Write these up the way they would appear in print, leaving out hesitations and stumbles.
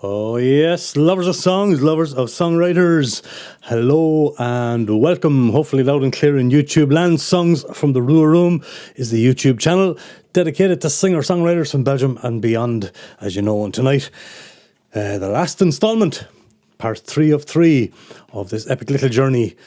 Oh yes, lovers of songs, lovers of songwriters, hello and welcome, hopefully loud and clear in YouTube land. Songs from the Rua Room is the YouTube channel dedicated to singer-songwriters from Belgium and beyond, as you know. And tonight, the last instalment, part 3 of 3 of this epic little journey,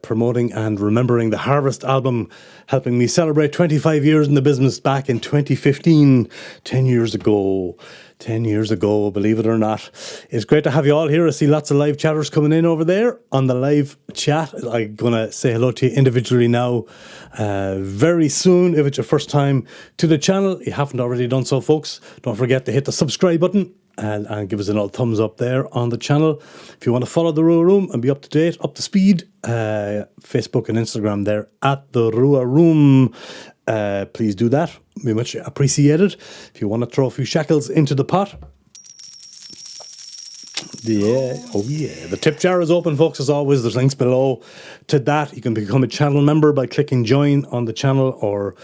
promoting and remembering the Harvest album, helping me celebrate 25 years in the business back in 2015, 10 years ago. 10 years ago, believe it or not. It's great to have you all here. I see lots of live chatters coming in over there on the live chat. I'm going to say hello to you individually now very soon. If it's your first time to the channel, you haven't already done so, folks, don't forget to hit the subscribe button and give us an old thumbs up there on the channel. If you want to follow the Rua Room and be up to date, up to speed, Facebook and Instagram there at the Rua Room. Please do that. Be much appreciated. If you want to throw a few shekels into the pot. Yeah, oh yeah. The tip jar is open, folks, as always. There's links below to that. You can become a channel member by clicking join on the channel or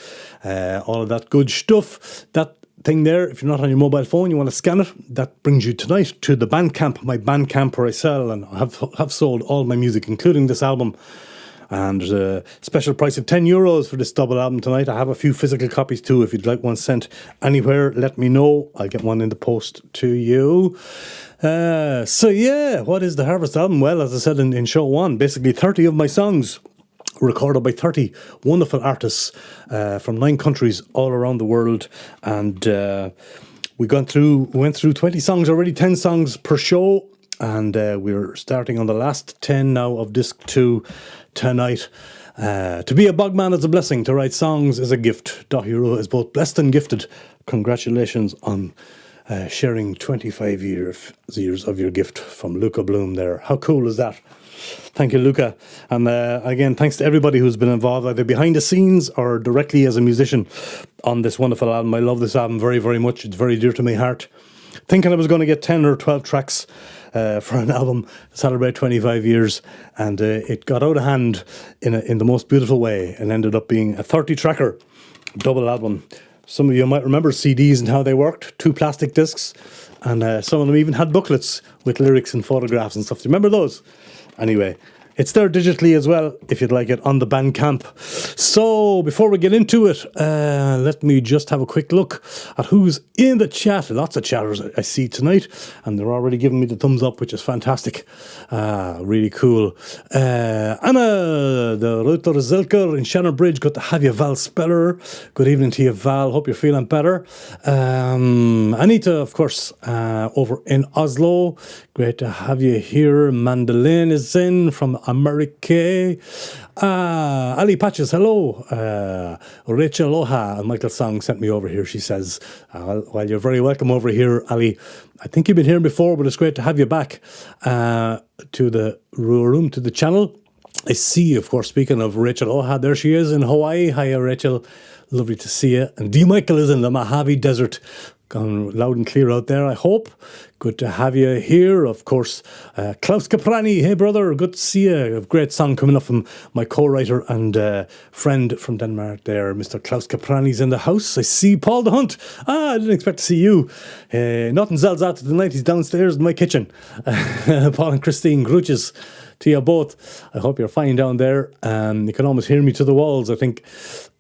all of that good stuff. That thing there, if you're not on your mobile phone, you want to scan it, that brings you tonight to the Bandcamp, my Bandcamp where I sell and have sold all my music, including this album. And there's a special price of €10 for this double album tonight. I have a few physical copies too. If you'd like one sent anywhere, let me know. I'll get one in the post to you. So yeah, what is the Harvest album? Well, as I said in show 1, basically 30 of my songs recorded by 30 wonderful artists from 9 countries all around the world. And we went through 20 songs already, 10 songs per show. And we're starting on the last 10 now of disc 2 tonight. To be a bogman is a blessing. To write songs is a gift. Daithi Rua is both blessed and gifted. Congratulations on sharing 25 years of your gift from Luca Bloom there. How cool is that? Thank you, Luca. And again, thanks to everybody who's been involved either behind the scenes or directly as a musician on this wonderful album. I love this album very, very much. It's very dear to my heart. Thinking I was going to get 10 or 12 tracks for an album to celebrate 25 years, and it got out of hand in the most beautiful way and ended up being a 30-tracker double album. Some of you might remember CDs and how they worked, 2 plastic discs, and some of them even had booklets with lyrics and photographs and stuff. Do you remember those? Anyway, it's there digitally as well, if you'd like it, on the Bandcamp. So, before we get into it, let me just have a quick look at who's in the chat. Lots of chatters I see tonight, and they're already giving me the thumbs up, which is fantastic. Really cool. Anna, the Rutter Zilker in Shannon Bridge, good to have you, Val Speller. Good evening to you, Val. Hope you're feeling better. Anita, of course, over in Oslo. Great to have you here. Mandolin is in from America. Ali Patches, hello. Rachel Oha and Michael Song sent me over here. She says, well, you're very welcome over here, Ali. I think you've been here before, but it's great to have you back to the Rua Room, to the channel. I see, of course, speaking of Rachel Oha, there she is in Hawaii. Hiya, Rachel. Lovely to see you. And D. Michael is in the Mojave Desert. Gone loud and clear out there, I hope. Good to have you here. Of course, Klaus Caprani. Hey, brother. Good to see you. A great song coming up from my co-writer and friend from Denmark there, Mr. Klaus Caprani's in the house. I see Paul the Hunt. I didn't expect to see you. Nothing zells out tonight. He's downstairs in my kitchen. Paul and Christine, grooches to you both. I hope you're fine down there. You can almost hear me to the walls, I think.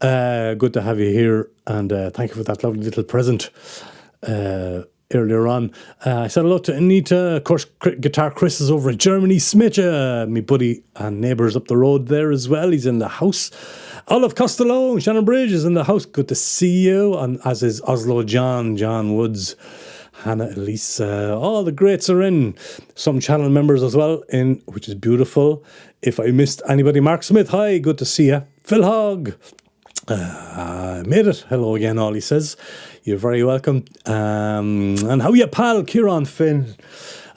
Good to have you here. And thank you for that lovely little present. Earlier on, I said hello to Anita. Of course, Guitar Chris is over in Germany. Smitcha, me buddy and neighbours up the road there as well. He's in the house. Olive Costello, Shannon Bridge is in the house. Good to see you. And as is Oslo John Woods, Hannah Elise. All the greats are in. Some channel members as well in, which is beautiful. If I missed anybody, Mark Smith, hi, good to see you. Phil Hogg. Made it. Hello again, Ollie says. You're very welcome. And how are you, pal? Kieran Finn.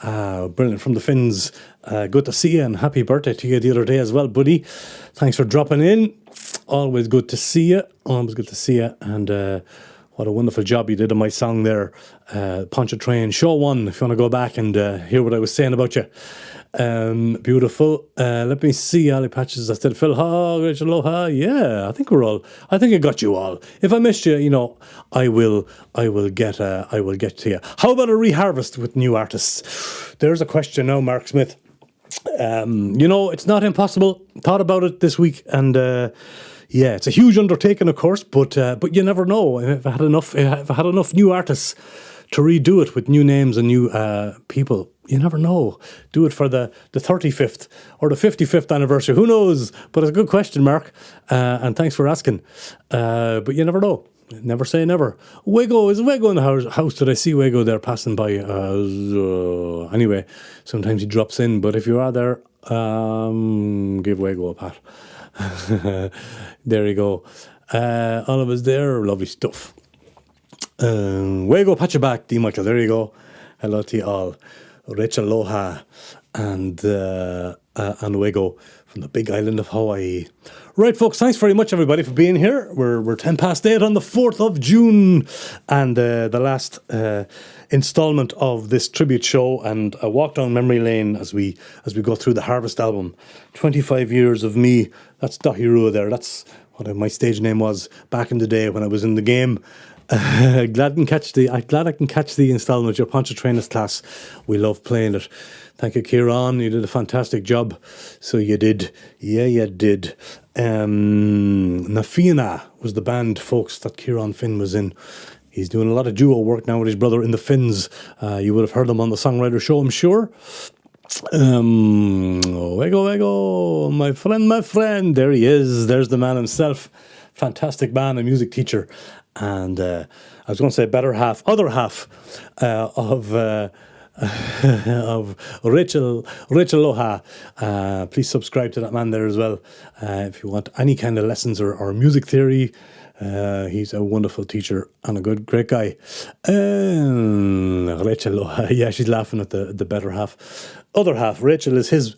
Brilliant from the Finns. Good to see you and happy birthday to you the other day as well, buddy. Thanks for dropping in. Always good to see you. Always good to see you. And what a wonderful job you did on my song there, Pontchartrain, show 1, if you want to go back and hear what I was saying about you. Beautiful. Let me see. Ali Patches, I said Phil Ha, Rachel Aloha. Yeah, I think I got you all. If I missed you, I will get to you. How about a reharvest with new artists? There's a question now, Mark Smith. It's not impossible. Thought about it this week, and it's a huge undertaking, of course, but you never know. If I had enough new artists to redo it with new names and new people, you never know. Do it for the 35th or the 55th anniversary. Who knows? But it's a good question, Mark, and thanks for asking. But you never know. Never say never. Wego, is Wego in the house? Did I see Wego there passing by? Anyway, sometimes he drops in, but if you are there, give Wego a pat. There you go. All of us there, lovely stuff. Wego, pat you back, D. Michael. There you go. Hello to you all. Rachel Aloha and Wego from the big island of Hawaii. Right, folks, thanks very much, everybody, for being here. We're 10 past 8 on the 4th of June, and the last instalment of this tribute show, and a walk down memory lane as we go through the Harvest album. 25 years of me. That's Daithi Rua there. That's what my stage name was back in the day when I was in the game. Glad I can catch the instalment. Your Pontchartrain class. We love playing it. Thank you, Kieran. You did a fantastic job. So you did. Yeah, you did. Nafina was the band, folks, that Kieran Finn was in. He's doing a lot of duo work now with his brother in the Finns. You would have heard him on the Songwriter Show, I'm sure. Ego, my friend. There he is. There's the man himself. Fantastic man, a music teacher. And I was going to say other half of Rachel Aloha. Please subscribe to that man there as well. If you want any kind of lessons or music theory, he's a wonderful teacher and a great guy. Rachel Aloha, yeah, she's laughing at the better half. Other half, Rachel is his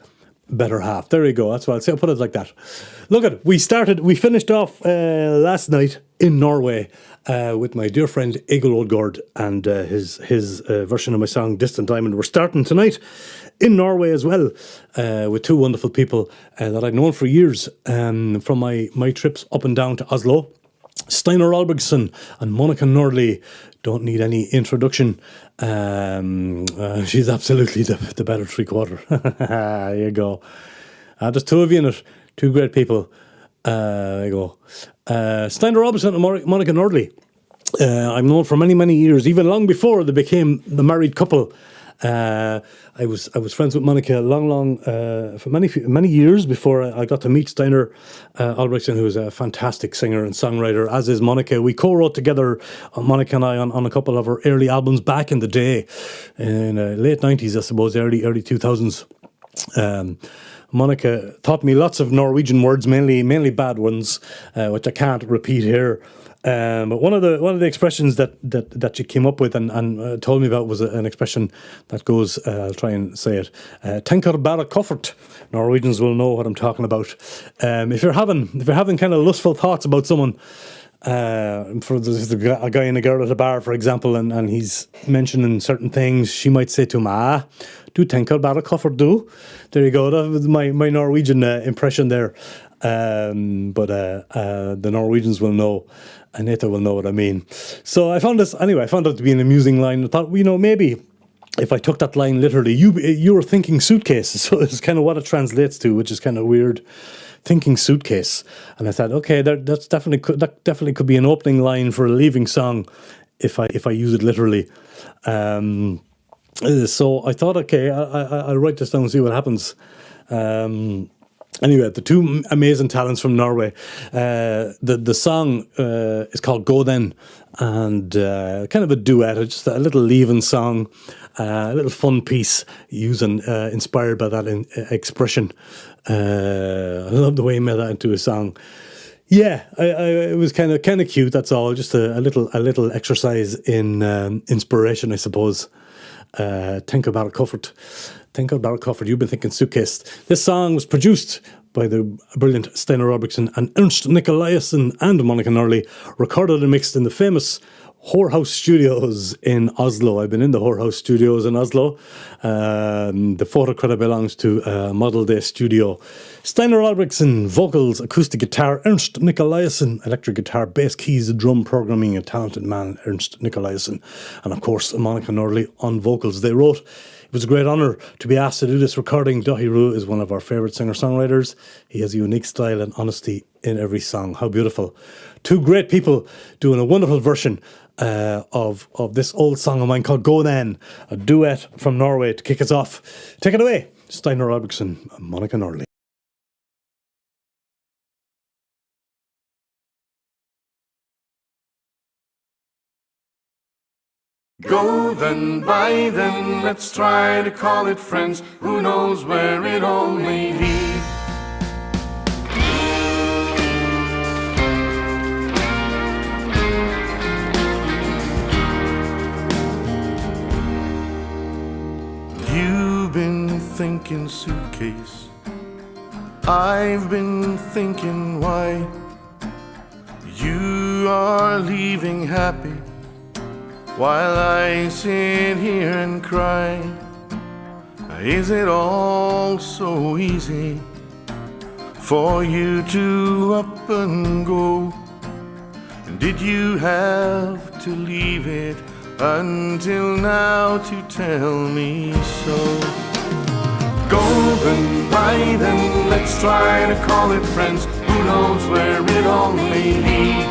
better half. There you go. That's what I'll say. I'll put it like that. Look, we finished off last night in Norway with my dear friend Egil Odgaard and his version of my song Distant Diamond. We're starting tonight in Norway as well with two wonderful people that I've known for years from my trips up and down to Oslo. Steinar Albergsson and Monica Nordli don't need any introduction. She's absolutely the better three-quarter. There you go. There's two of you in it. Two great people. There you go. Steinar Albergsson and Monica Nordli. I've known for many, many years, even long before they became the married couple. I was friends with Monica for many years before I got to meet Steinar Albergsson, who is a fantastic singer and songwriter, as is Monica. We co-wrote together, Monica and I, on a couple of her early albums back in the day, in late 90s, I suppose, early 2000s. Monica taught me lots of Norwegian words, mainly bad ones, which I can't repeat here. But one of the expressions that she came up with and told me about was an expression that goes, I'll try and say it, "Tenker bara koffert." Norwegians will know what I'm talking about. If you're having kind of lustful thoughts about someone, for a guy and a girl at a bar, for example, and he's mentioning certain things, she might say to him, "Du tenker bara koffert du." There you go. That was my Norwegian impression there. But the Norwegians will know. Anita will know what I mean. So I found it to be an amusing line. I thought, maybe if I took that line literally, you were thinking suitcase. So it's kind of what it translates to, which is kind of weird. Thinking suitcase. And I thought, okay, that definitely could be an opening line for a leaving song if I use it literally. So I thought, okay, I'll write this down and see what happens. Anyway, the two amazing talents from Norway. The song is called Go Then, and kind of a duet, just a little leaving song, a little fun piece inspired by that expression. I love the way he made that into a song. Yeah, it was kind of cute. That's all. Just a little exercise in inspiration, I suppose. Think about it, Comfort. You've been thinking suitcase. This song was produced by the brilliant Steinar Albergsson and Ernst Nicolaisen and Monica Nordli, recorded and mixed in the famous Whorehouse Studios in Oslo. I've been in the Whorehouse Studios in Oslo. The photo credit belongs to Model Day Studio. Steinar Albrechtsen, vocals, acoustic guitar. Ernst Nikolaisen, electric guitar, bass, keys, drum programming. A talented man, Ernst Nikolaisen. And of course, Monica Norley on vocals. They wrote, "It was a great honour to be asked to do this recording. Daithi Rua is one of our favourite singer-songwriters. He has a unique style and honesty in every song." How beautiful. Two great people doing a wonderful version of this old song of mine called Go Then, a duet from Norway to kick us off. Take it away, Steinar Albrechtsen and Monica Norley. Go then, bye then, let's try to call it friends. Who knows where it all may lead. You've been thinking suitcase, I've been thinking why. You are leaving happy while I sit here and cry. Is it all so easy for you to up and go? And did you have to leave it until now to tell me so? Go then, bye then, let's try to call it friends. Who knows where it all may lead.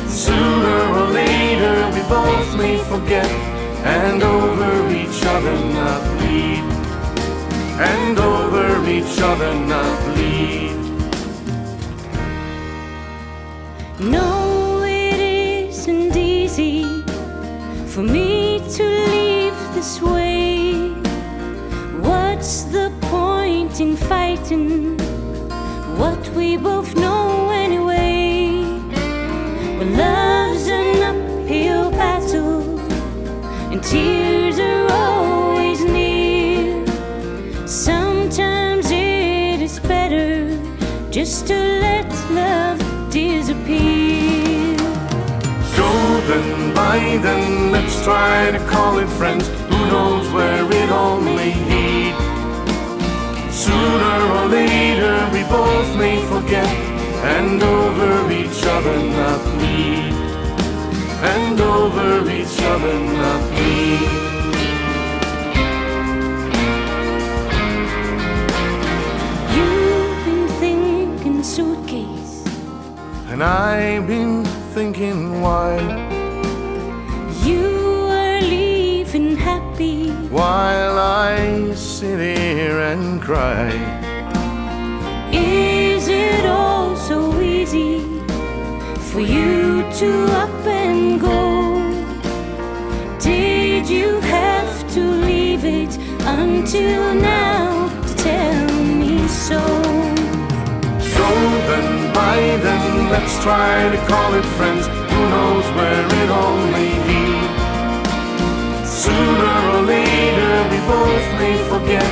Sooner or later we both may forget, and over each other not bleed, and over each other not bleed. No, it isn't easy for me to leave this way. What's the point in fighting what we both know anyway? When love's an uphill battle and tears are always near, sometimes it is better just to let love disappear. Go then, bye then, let's try to call it friends. Who knows where it all may lead. Sooner or later we both may forget, and over each other not bleed, and over each other not bleed. You've been thinking suitcase, And I've been thinking why. you are leaving happy While I sit here and cry. Is it all so easy for you to up and go? Did you have to leave it until now to tell me so? Go then, bye then, let's try to call it friends. Who knows where it all may lead. Sooner or later we both may forget,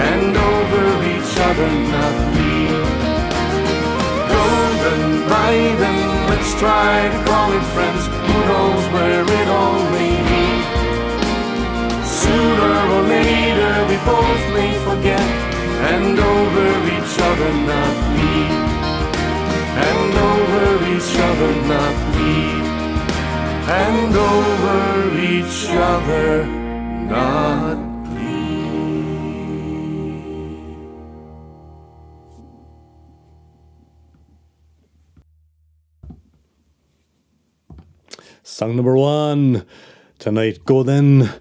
and over each other not bleed. Go then, bye then, let's try to call it friends. Who knows where it all may lead. Sooner or later we both may forget, and over each other not bleed, and over each other not bleed, and over each other not bleed. Song number one tonight, Go Then,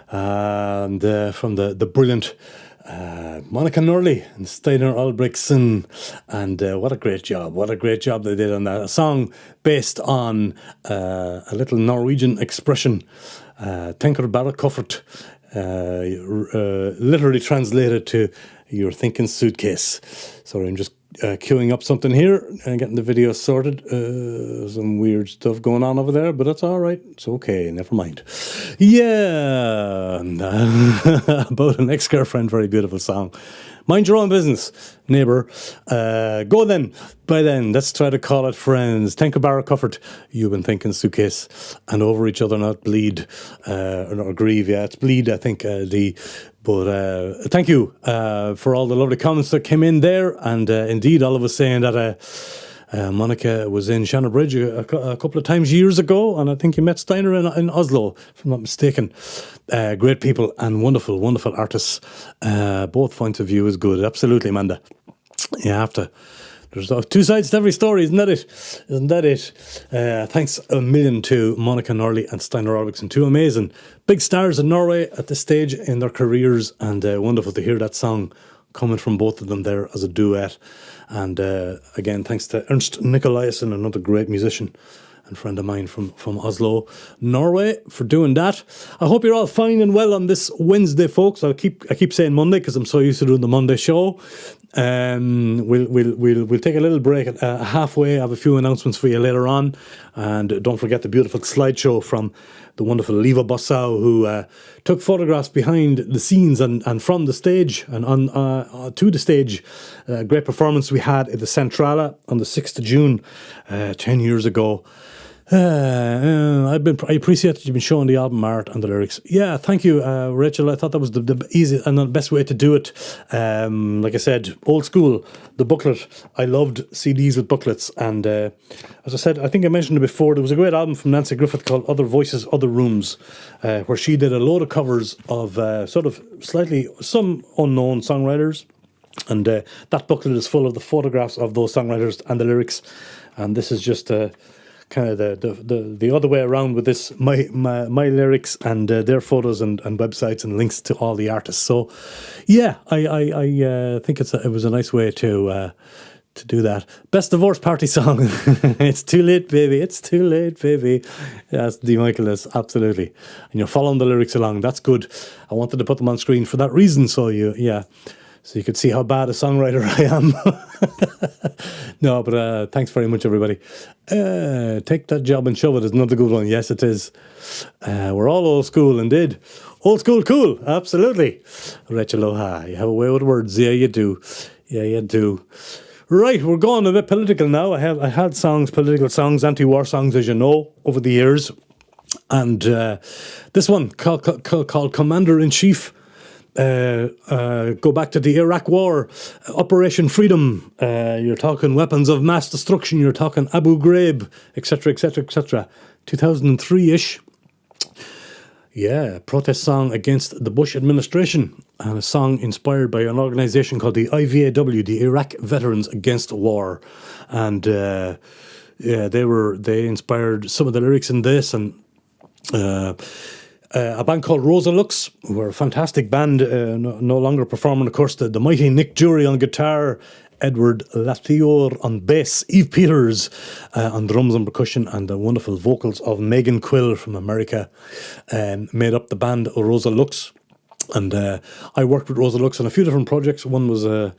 and from the brilliant Monica Norley and Steinar Albrechtsen, and what a great job they did on that. A song based on a little Norwegian expression, Tenker bara koffert, literally translated to "you're thinking suitcase." Sorry, I'm just queuing up something here and getting the video sorted. Some weird stuff going on over there, but that's all right. It's okay. Never mind. Yeah, about an ex-girlfriend. Very beautiful song. Mind your own business, neighbour. Go then. By then, let's try to call it friends. Thank you, Barra Cufford. You've been thinking suitcase and over each other, not bleed or grieve. Yeah, it's bleed, I think, But thank you for all the lovely comments that came in there. And indeed, all of us saying that Monica was in Shannonbridge a couple of times years ago. And I think you met Steiner in Oslo, if I'm not mistaken. Great people and wonderful, wonderful artists. Both points of view is good. Absolutely, Amanda. You have to. There's two sides to every story, isn't that it? Isn't that it? Thanks a million to Monica Norley and Steiner Orvikson, two amazing big stars in Norway at this stage in their careers, and wonderful to hear that song coming from both of them there as a duet. And again, thanks to Ernst Nicolaisen, another great musician and friend of mine from Oslo, Norway, for doing that. I hope you're all fine and well on this Wednesday, folks. I keep saying Monday because I'm so used to doing the Monday show. We'll take a little break halfway. I have a few announcements for you later on, and don't forget the beautiful slideshow from the wonderful Lievephoto, who took photographs behind the scenes and from the stage and on to the stage. Great performance we had at the Centrale on the 6th of June, 10 years ago. I appreciate that you've been showing the album art and the lyrics. Yeah, thank you, Rachel. I thought that was the easiest and the best way to do it. Like I said, old school, the booklet. I loved CDs with booklets. And as I said, I think I mentioned it before, there was a great album from Nancy Griffith called Other Voices, Other Rooms, where she did a load of covers of sort of slightly some unknown songwriters. And that booklet is full of the photographs of those songwriters and the lyrics. And this is just kind of the other way around with this, my lyrics and their photos and websites and links to all the artists. So yeah, I think it was a nice way to do that. Best divorce party song. It's too late, baby. It's too late, baby. Yes, D. Michaelis, absolutely. And you're following the lyrics along. That's good. I wanted to put them on screen for that reason. So so you could see how bad a songwriter I am. No, but thanks very much, everybody. Take that job and shove it is another good one. Yes, it is. We're all old school, indeed. Old school cool, absolutely. Rachel Oha, you have a way with words. Yeah, you do. Yeah, you do. Right, we're going a bit political now. I had songs, political songs, anti-war songs, as you know, over the years. And this one called Commander-in-Chief. Go back to the Iraq War, Operation Freedom. You're talking weapons of mass destruction. You're talking Abu Ghraib, etc., etc., etc. 2003-ish. Yeah, protest song against the Bush administration, and a song inspired by an organisation called the IVAW, the Iraq Veterans Against War, and they inspired some of the lyrics in this, and. A band called Rosa Lux, who are a fantastic band, no longer performing, of course, the mighty Nick Jury on guitar, Edward Latior on bass, Eve Peters on drums and percussion, and the wonderful vocals of Megan Quill from America made up the band Rosa Lux. And I worked with Rosa Lux on a few different projects. One was a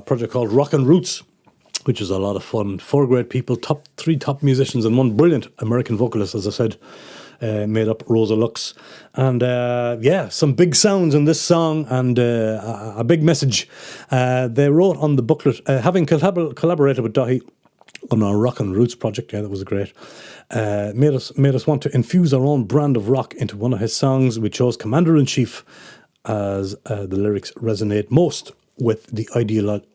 project called Rock and Roots, which was a lot of fun. 4 great people, three top musicians, and one brilliant American vocalist, as I said. Made up Rosa Lux, and some big sounds in this song, and a big message. They wrote on the booklet, having collaborated with Daithi on our Rock and Roots project. Yeah, that was great. Made us want to infuse our own brand of rock into one of his songs. We chose Commander-in-Chief as the lyrics resonate most with the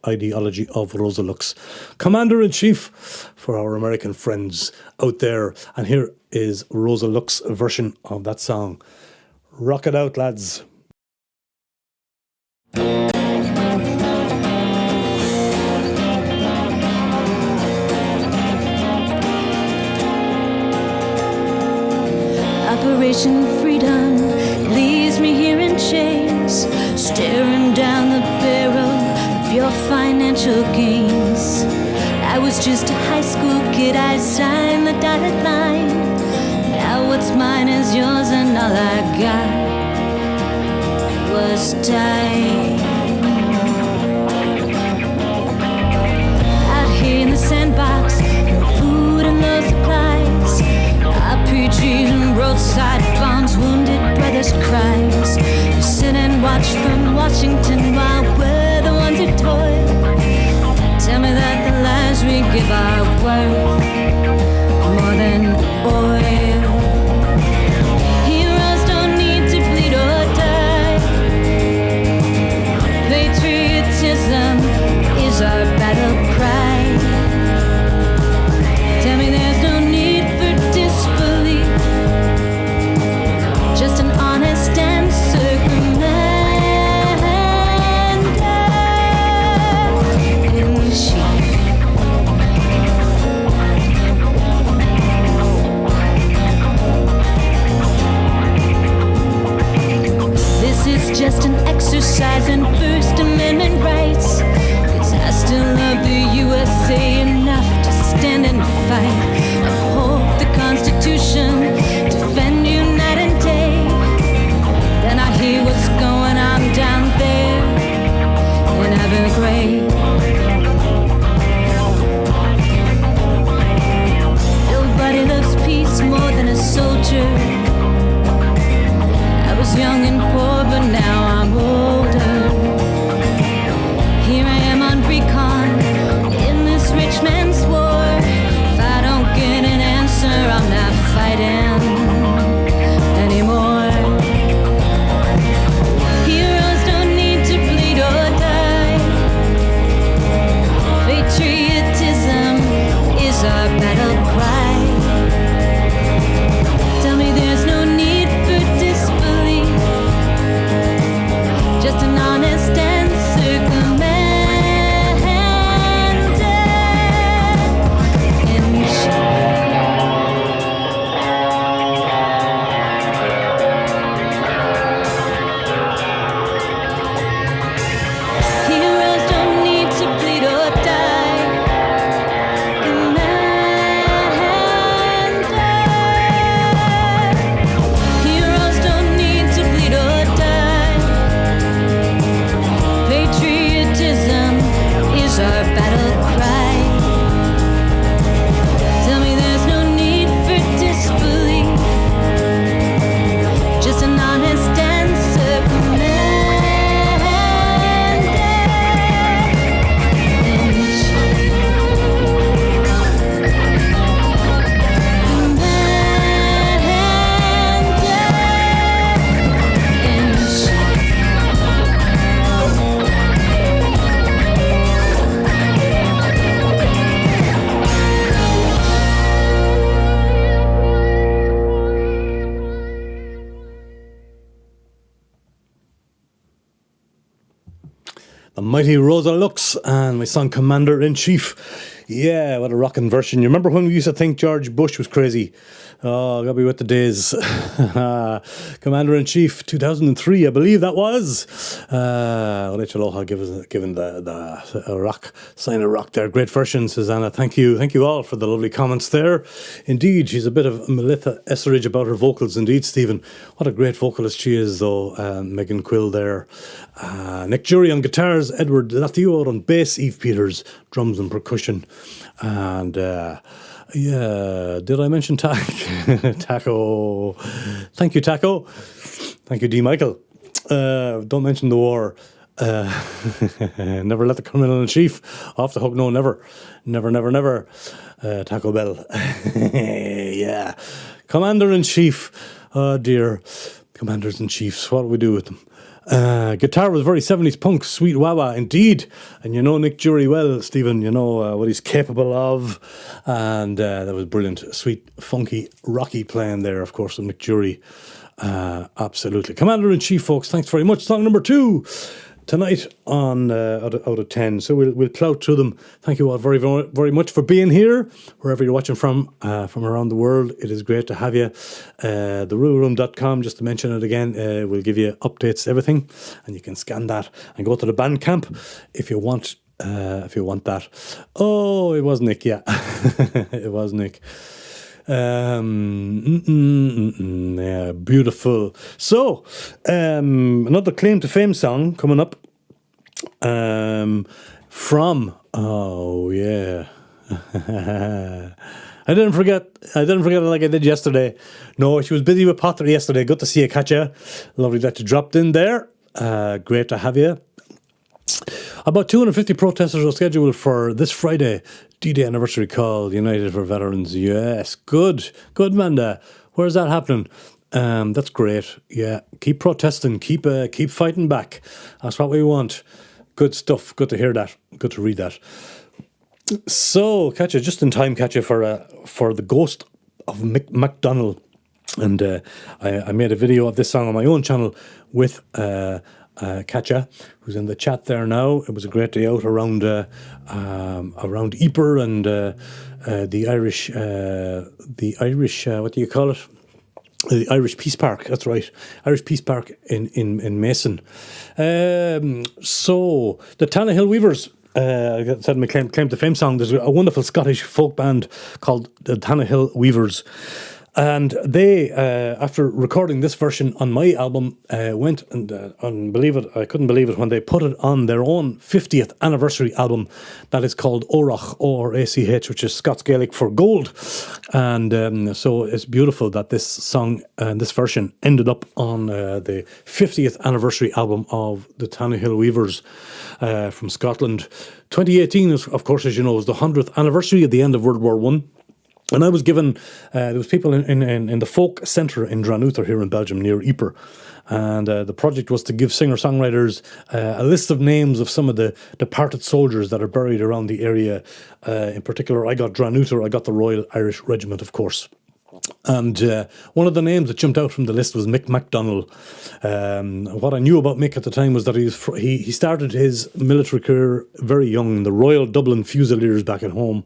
ideology of Rosa Lux. Commander-in-Chief for our American friends out there. And here is Rosa Lux's version of that song. Rock it out, lads. Operation Freedom leaves me here in chains, staring down the barrel of your financial gains. I was just a high school kid, I signed the dotted line. Now what's mine is yours, and all I got was time. Out here in the sandbox, no food and no supplies. RPGs and roadside bombs, wounded brothers' cries. You sit and watch from Washington while we're the ones who toil Tell me that the lies we give are worth more than oil. Heroes don't need to bleed or die. Patriotism is our battle cry. Tell me there's no need for disbelief, just an honest answer. It's just an exercise in First Amendment rights, 'cause I still love the USA enough to stand and fight, uphold the Constitution, defend you night and day. Then I hear what's going on down there in Evergrey. Nobody loves peace more than a soldier. I was young and poor, but now I'm older. Here I am on recon in this rich man's war. If I don't get an answer, I'm not fighting anymore. Heroes don't need to bleed or die. Patriotism is our battle cry. Tell me there's no need for disbelief, just an honest answer commanded in chief. Heroes don't need to bleed or die. Heroes don't need to bleed or die. Patriotism is our battle cry. Tell me there's no need for disbelief, just an honest answer commanded in chief. Commanded in chief. The mighty Rosa Lux and my song Commander in Chief. Yeah, what a rocking version. You remember when we used to think George Bush was crazy? Oh, gotta be with the days. Commander in Chief, 2003, I believe that was. Rachel Oha given the rock, sign of rock there. Great version, Susanna. Thank you all for the lovely comments there. Indeed, she's a bit of Melissa Etheridge about her vocals. Indeed, Stephen. What a great vocalist she is, though. Megan Quill there. Nick Jury on guitars, Edward Lathio on bass, Eve Peters, drums and percussion. And yeah, did I mention Taco? Thank you, Taco. Thank you, D. Michael. Don't mention the war. Never let the criminal in chief off the hook. No, never. Never. Taco Bell. Yeah. Commander in Chief. Oh dear. Commanders in Chiefs. What do we do with them? Guitar was very 70s punk, sweet wah-wah, indeed. And you know Nick Jury well, Stephen, you know what he's capable of. And that was brilliant, sweet, funky, rocky playing there, of course, with Nick Jury. Absolutely. Commander-in-Chief, folks, thanks very much. Song number 2 tonight on out of 10. So we'll plough through them. Thank you all very, very, very much for being here, wherever you're watching from around the world. It is great to have you. TheRuaRoom.com, just to mention it again, will give you updates to everything, and you can scan that and go to the Bandcamp if you want. If you want that. Oh, it was Nick, yeah. It was Nick. Yeah, beautiful. So, another claim to fame song coming up from, oh yeah. I didn't forget it like I did yesterday. No, she was busy with pottery yesterday. Good to see you, Katja. Lovely that you dropped in there. Great to have you. About 250 protesters are scheduled for this Friday, D-Day anniversary call, United for Veterans. Yes, good, Manda. Where's that happening? That's great. Yeah, keep protesting, keep fighting back. That's what we want. Good stuff. Good to hear that. Good to read that. So, Katja, just in time, Katja, for the Ghost of Mick McDonald. And I made a video of this song on my own channel with Katja, who's in the chat there now. It was a great day out around Ypres and the Irish what do you call it? The Irish Peace Park. That's right, Irish Peace Park in Mason. So the Tannahill Weavers. I said my claim to fame song. There's a wonderful Scottish folk band called the Tannahill Weavers. And they, after recording this version on my album, went and, I couldn't believe it when they put it on their own 50th anniversary album that is called Orach, O-R-A-C-H, which is Scots Gaelic for gold. And so it's beautiful that this song and this version ended up on the 50th anniversary album of the Tannahill Weavers from Scotland. 2018, of course, as you know, was the 100th anniversary at the end of World War I. And I was given, there was people in the folk centre in Dranuther here in Belgium near Ypres. And the project was to give singer-songwriters a list of names of some of the departed soldiers that are buried around the area. In particular, I got Dranuther, I got the Royal Irish Regiment, of course. And one of the names that jumped out from the list was Mick McDonald. What I knew about Mick at the time was that he started his military career very young in the Royal Dublin Fusiliers back at home.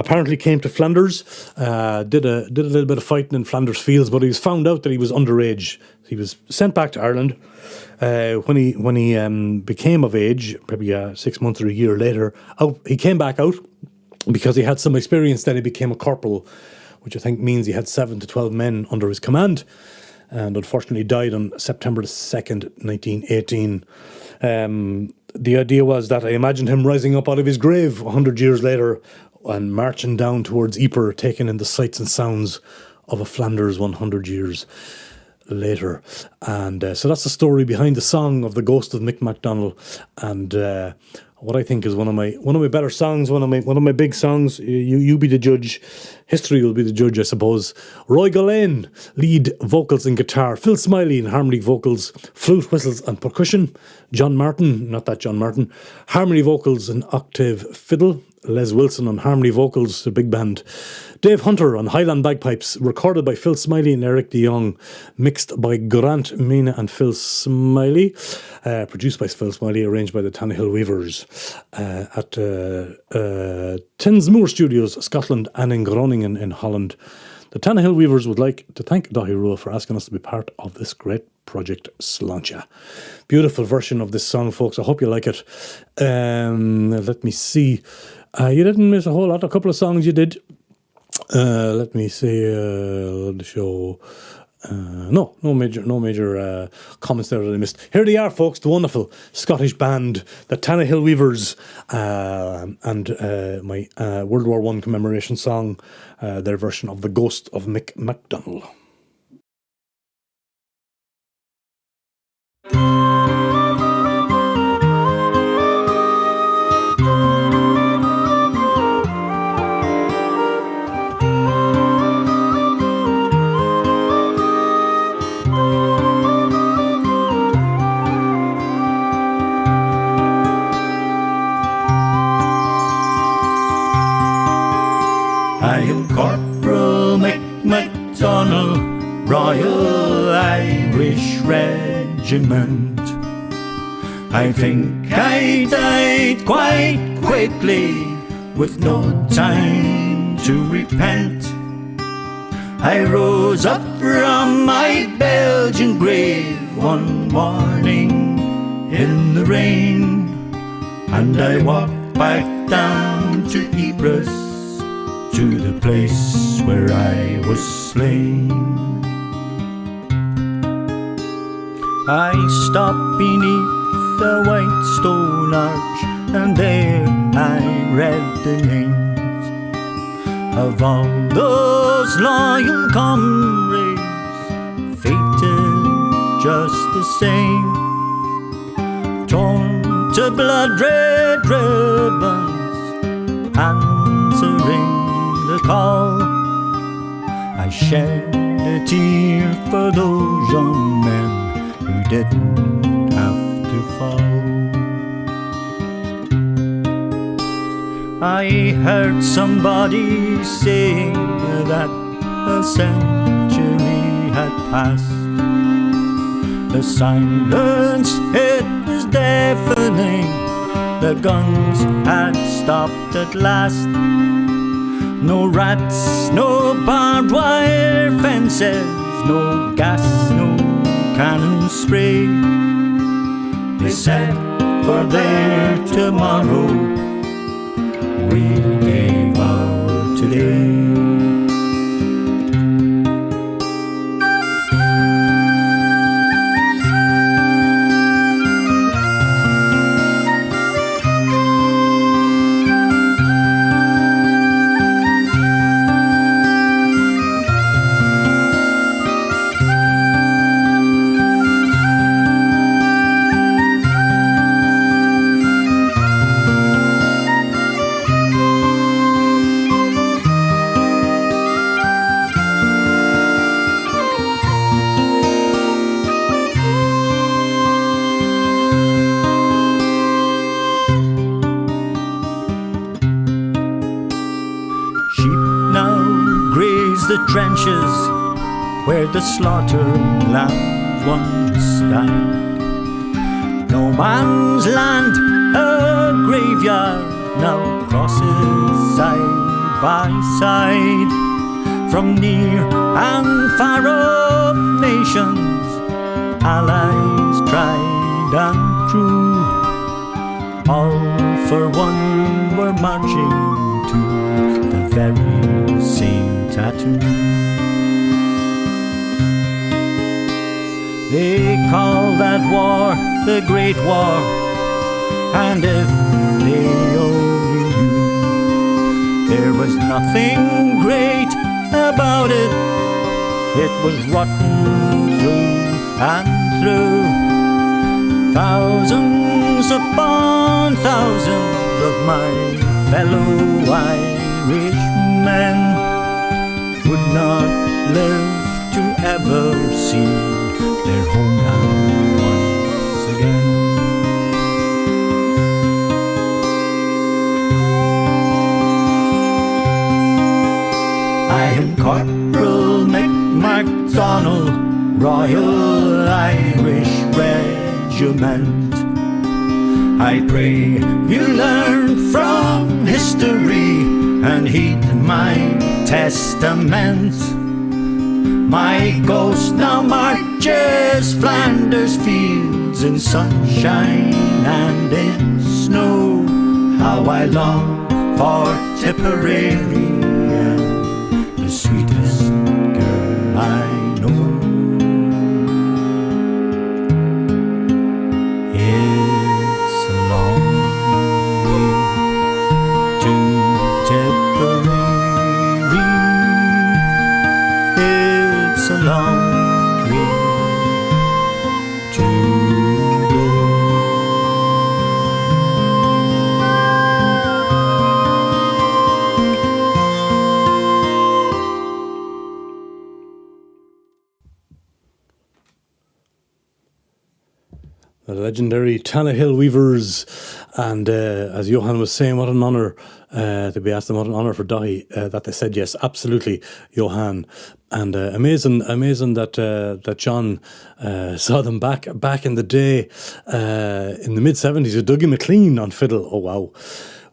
Apparently came to Flanders, did a little bit of fighting in Flanders Fields, but he was found out that he was underage. He was sent back to Ireland. When he became of age, probably 6 months or a year later, he came back out because he had some experience. Then he became a corporal, which I think means he had 7 to 12 men under his command, and unfortunately died on September the 2nd, 1918. The idea was that I imagined him rising up out of his grave 100 years later and marching down towards Ypres, taking in the sights and sounds of a Flanders 100 years later. And so that's the story behind the song of the Ghost of Mick McDonald. And what I think is one of my better songs, one of my big songs. You be the judge. History will be the judge, I suppose. Roy Gillane, lead vocals and guitar. Phil Smiley in harmony vocals, flute, whistles and percussion. John Martin, not that John Martin, harmony vocals and octave fiddle. Les Wilson on harmony vocals, the big band. Dave Hunter on Highland bagpipes, recorded by Phil Smiley and Eric de Jong, mixed by Grant Mina and Phil Smiley, produced by Phil Smiley, arranged by the Tannahill Weavers at Tinsmoor Studios, Scotland, and in Groningen in Holland. The Tannahill Weavers would like to thank Daithi Rua for asking us to be part of this great project, Sláinte. Beautiful version of this song, folks. I hope you like it. Let me see. You didn't miss a whole lot. A couple of songs you did. Let me see. The show. No major comments there that I missed. Here they are, folks. The wonderful Scottish band, the Tannahill Weavers, and my World War I commemoration song, their version of The Ghost of Mick McDonald. I am Corporal Mick MacDonald, Royal Irish Regiment. I think I died quite quickly, with no time to repent. I rose up from my Belgian grave one morning in the rain, and I walked back down to Ypres, to the place where I was slain. I stopped beneath the white stone arch, and there I read the names of all those loyal comrades, fated just the same, torn to blood-red ribbons, answering the call. I shed a tear for those young men who didn't have to fall. I heard somebody saying that a century had passed. The silence, it was deafening. The guns had stopped at last. No rats, no barbed wire fences, no gas, no cannon spray. They said for their tomorrow we gave our today. Trenches where the slaughter lambs once died. No man's land, a graveyard now crosses side by side. From near and far off nations, allies tried and true, all for one were marching to the very same tattoo. They call that war the Great War, and if they only knew, there was nothing great about it. It was rotten through and through. Thousands upon thousands of my fellow Irishmen would not live to ever see their homeland once again. I am Corporal MacDonald, Royal Irish Regiment. I pray you learn from history and heed my testament. My ghost now marches Flanders fields in sunshine and in snow. How I long for Tipperary and the sweetest girl I know. It's a long way to Tipperary. It's a long way to go. The legendary Tannahill Weavers, and as Johan was saying, what an honour to be asked them, what an honour for Daithi that they said yes, absolutely, Johan. And amazing that that John saw them back in the day in the mid-70s with Dougie McLean on fiddle. Oh wow.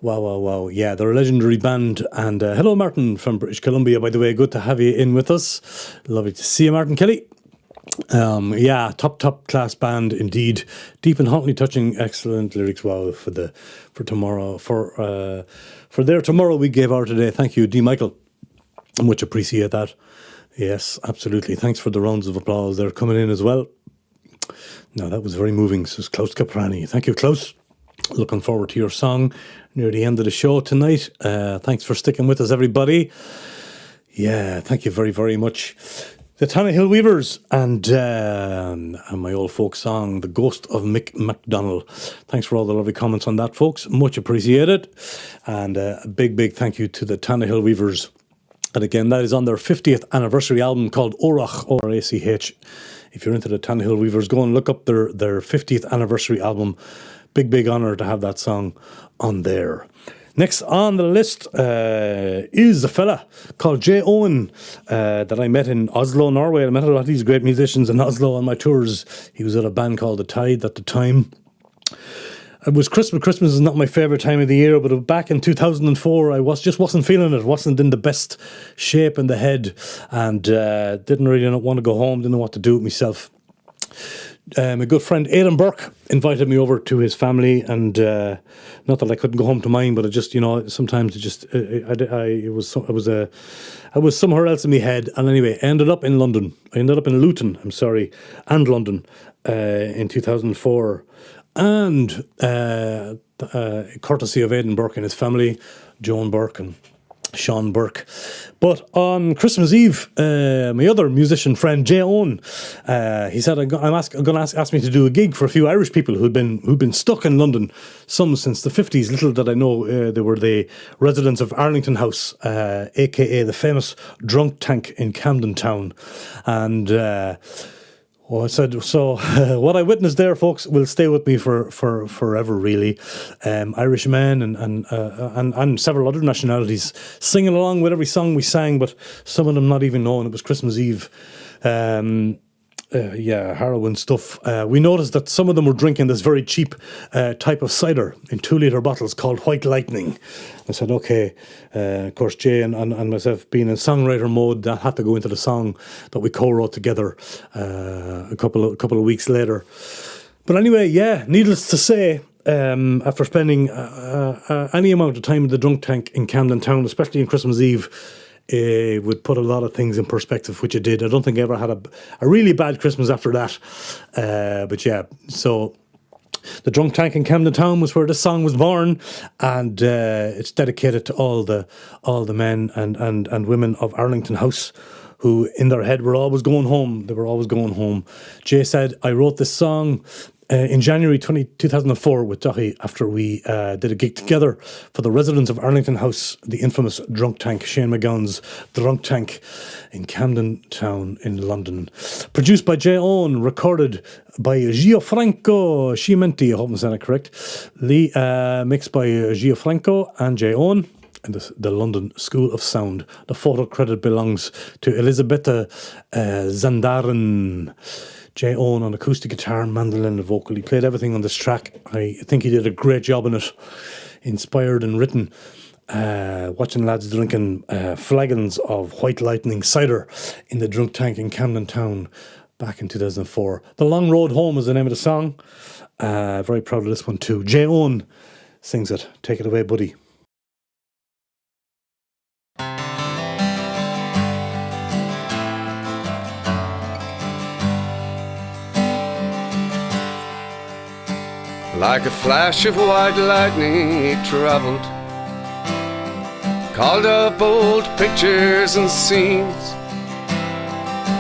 Wow. Yeah, they're a legendary band. And hello, Martin from British Columbia, by the way. Good to have you in with us. Lovely to see you, Martin Kelly. Yeah, top class band indeed. Deep and hauntingly touching, excellent lyrics. Wow, for tomorrow, for their tomorrow we gave our today. Thank you, D. Michael. Much appreciate that. Yes, absolutely. Thanks for the rounds of applause. They're coming in as well. Now that was very moving. This is Klaus Caprani. Thank you, Klaus. Looking forward to your song near the end of the show tonight. Thanks for sticking with us, everybody. Yeah, thank you very, very much. The Tannahill Weavers and my old folk song, The Ghost of Mick MacDonald. Thanks for all the lovely comments on that, folks. Much appreciated. And a big, big thank you to the Tannahill Weavers. And again, that is on their 50th anniversary album called Orach, O-R-A-C-H. If you're into the Tannahill Weavers, go and look up their 50th anniversary album. Big, big honour to have that song on there. Next on the list is a fella called Jay Owen that I met in Oslo, Norway. I met a lot of these great musicians in Oslo on my tours. He was in a band called The Tide at the time. It was Christmas. Christmas is not my favourite time of the year, but back in 2004, I wasn't feeling it. Wasn't in the best shape in the head, and didn't really want to go home. Didn't know what to do with myself. My good friend Aidan Burke invited me over to his family, and not that I couldn't go home to mine, but it just, sometimes it just I was somewhere else in my head. And anyway, I ended up in London. I ended up in Luton. And London in 2004, and courtesy of Aidan Burke and his family, Joan Burke and Sean Burke. But on Christmas Eve, my other musician friend Jay Owen, he said, "I'm going to ask me to do a gig for a few Irish people who'd been stuck in London, some since the 50s. Little did I know they were the residents of Arlington House, aka the famous drunk tank in Camden Town." And I said, so what I witnessed there, folks, will stay with me for forever, really. Irish men and several other nationalities singing along with every song we sang, but some of them not even knowing it was Christmas Eve. Harrowing stuff. We noticed that some of them were drinking this very cheap type of cider in 2-litre bottles called White Lightning. I said, okay. Of course, Jay and myself, being in songwriter mode, that had to go into the song that we co-wrote together a couple of weeks later. But anyway, needless to say, after spending any amount of time in the drunk tank in Camden Town, especially on Christmas Eve, it would put a lot of things in perspective, which it did. I don't think I ever had a really bad Christmas after that. So the drunk tank in Camden Town was where this song was born, and it's dedicated to all the men and women of Arlington House who in their head were always going home. They were always going home. Jay said, I wrote this song in January 2004 with Daithi after we did a gig together for the residents of Arlington House, the infamous drunk tank, Shane McGowan's drunk tank in Camden Town in London. Produced by Jay Owen, recorded by Gianfranco Cimenti, I hope I'm saying that correct. Mixed by Gianfranco and Jay Owen and the London School of Sound. The photo credit belongs to Elisabetta Zandaren. Jay Owen on acoustic guitar, mandolin and vocal. He played everything on this track. I think he did a great job on it. Inspired and written. Watching lads drinking flagons of White Lightning cider in the drunk tank in Camden Town back in 2004. The Long Road Home is the name of the song. Very proud of this one too. Jay Owen sings it. Take it away, buddy. Like a flash of white lightning he travelled, called up old pictures and scenes,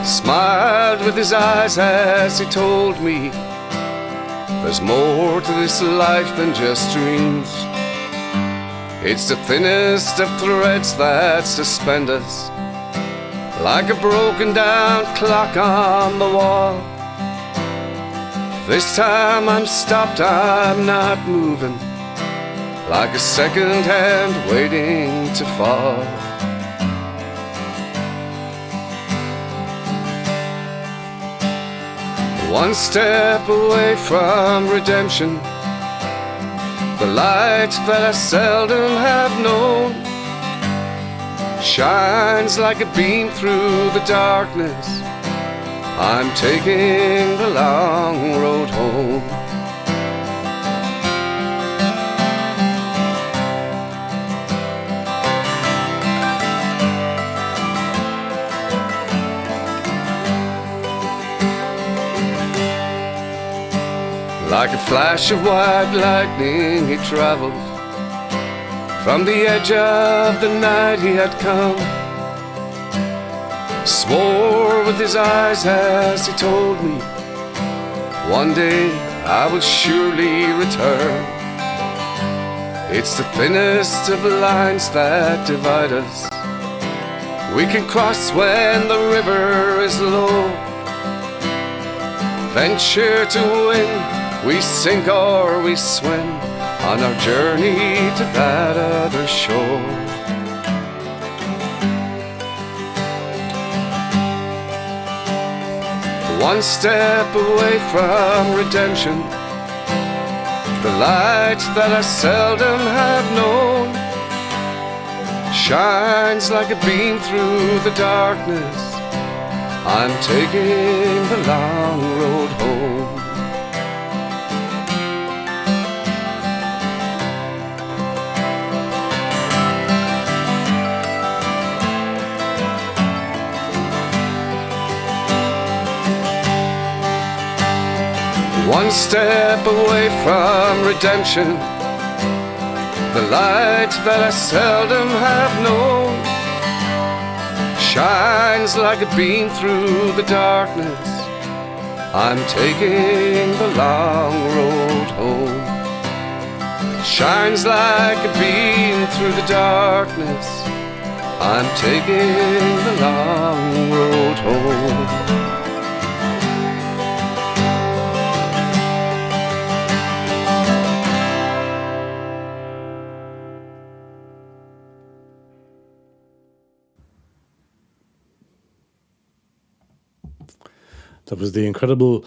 smiled with his eyes as he told me there's more to this life than just dreams. It's the thinnest of threads that suspend us, like a broken down clock on the wall. This time I'm stopped, I'm not moving, like a second hand waiting to fall. One step away from redemption, the light that I seldom have known shines like a beam through the darkness. I'm taking the long road home. Like a flash of white lightning he travelled, from the edge of the night he had come, swore with his eyes as he told me, one day I will surely return. It's the thinnest of lines that divide us. We can cross when the river is low. Venture to win, we sink or we swim on our journey to that other shore. One step away from redemption, the light that I seldom have known shines like a beam through the darkness. I'm taking the long road home. One step away from redemption, the light that I seldom have known shines like a beam through the darkness. I'm taking the long road home. Shines like a beam through the darkness. I'm taking the long road home. That was the incredible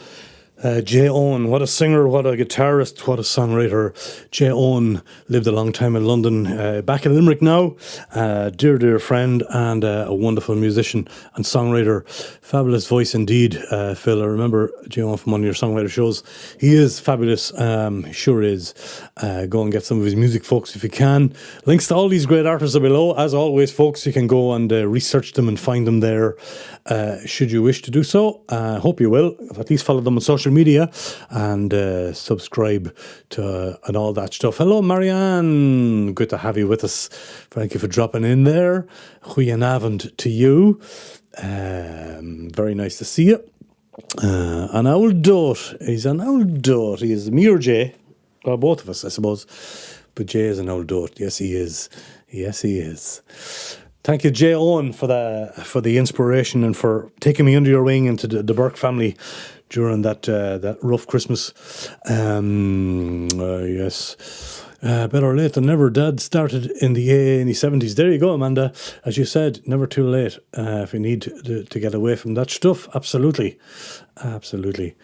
Jay Owen. What a singer, what a guitarist, what a songwriter. Jay Owen lived a long time in London, back in Limerick now. Dear friend and a wonderful musician and songwriter. Fabulous voice indeed, Phil. I remember Jay Owen from one of your songwriter shows. He is fabulous, he sure is. Go and get some of his music, folks, if you can. Links to all these great artists are below. As always, folks, you can go and research them and find them there, should you wish to do so. I hope you will. At least follow them on social media and subscribe to and all that stuff. Hello, Marianne. Good to have you with us. Thank you for dropping in there. Goedenavond to you. Very nice to see you. An old dot. He's an old dot. He is me or Jay. Well, both of us, I suppose. But Jay is an old dot. Yes, he is. Yes, he is. Thank you, Jay Owen, for the inspiration and for taking me under your wing into the Burke family during that rough Christmas. Yes. Better late than never. Dad started in the 70s. There you go, Amanda. As you said, never too late if you need to get away from that stuff. Absolutely. Absolutely.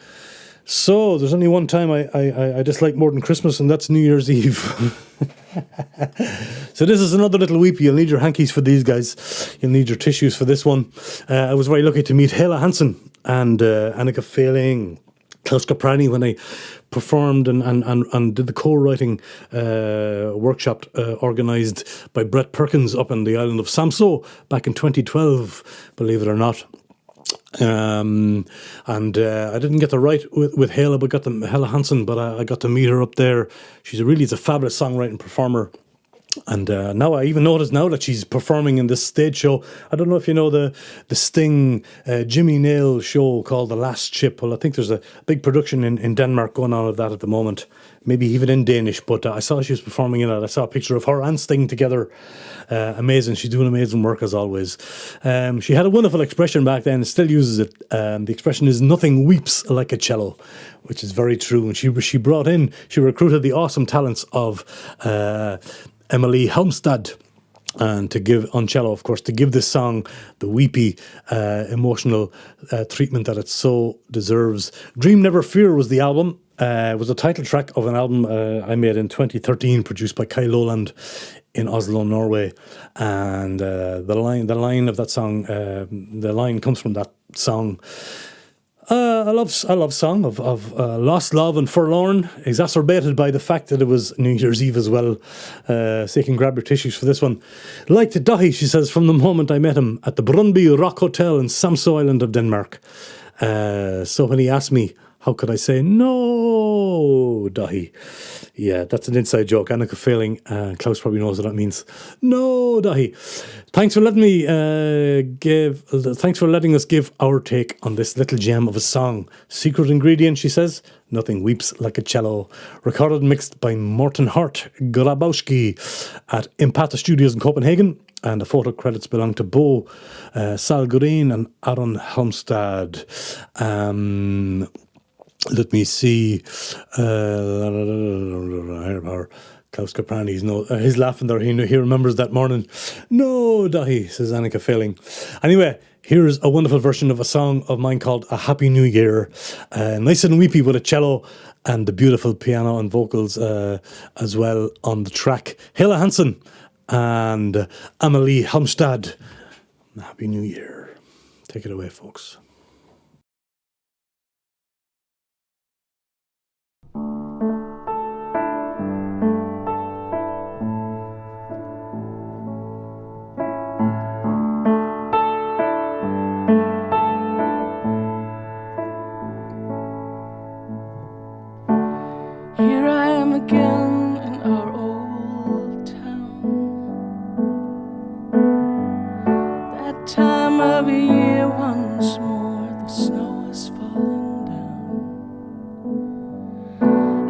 So, there's only one time I dislike more than Christmas, and that's New Year's Eve. So this is another little weepy. You'll need your hankies for these guys. You'll need your tissues for this one. I was very lucky to meet Hela Hansen and Annika Fehling, Klaus Caprani when I performed and did the co-writing workshop organised by Brett Perkins up on the island of Samso back in 2012, believe it or not. And I didn't get to write with Hela, but got to Hela Hansen, but I got to meet her up there. She's a fabulous songwriting performer. And now I even notice now that she's performing in this stage show. I don't know if you know the Sting Jimmy Nail show called The Last Ship. Well, I think there's a big production in Denmark going on of that at the moment. Maybe even in Danish. But I saw she was performing in it. I saw a picture of her and Sting together. Amazing. She's doing amazing work as always. She had a wonderful expression back then and still uses it. The expression is "nothing weeps like a cello," which is very true. And she recruited the awesome talents of Emily Helmstad, and to give on cello, of course, to give this song the weepy, emotional treatment that it so deserves. Dream Never Fear was the album. It was the title track of an album I made in 2013, produced by Kai Lowland in Oslo, Norway. And the line of that song, the line comes from that song. A love song of lost love and forlorn, exacerbated by the fact that it was New Year's Eve as well. So you can grab your tissues for this one. Like to Daithi, she says, from the moment I met him at the Brøndby Rock Hotel in Samso Island of Denmark. So when he asked me, how could I say no, Daithi? Yeah, that's an inside joke. Annika Fehling. Klaus probably knows what that means. No, Dahi. Thanks for letting us give our take on this little gem of a song. Secret ingredient, she says, nothing weeps like a cello. Recorded and mixed by Morten Hart Grabowski at Impata Studios in Copenhagen. And the photo credits belong to Bo Salgurin and Aron Halmstad. Let me see. Klaus Kaprani, he's laughing there. He remembers that morning. No, Dahi, says Annika Fehling. Anyway, here's a wonderful version of a song of mine called A Happy New Year. Nice and weepy with a cello and the beautiful piano and vocals as well on the track. Hela Hansen and Amelie Halmstad. Happy New Year. Take it away, folks. Here I am again in our old town. That time of year once more the snow is falling down.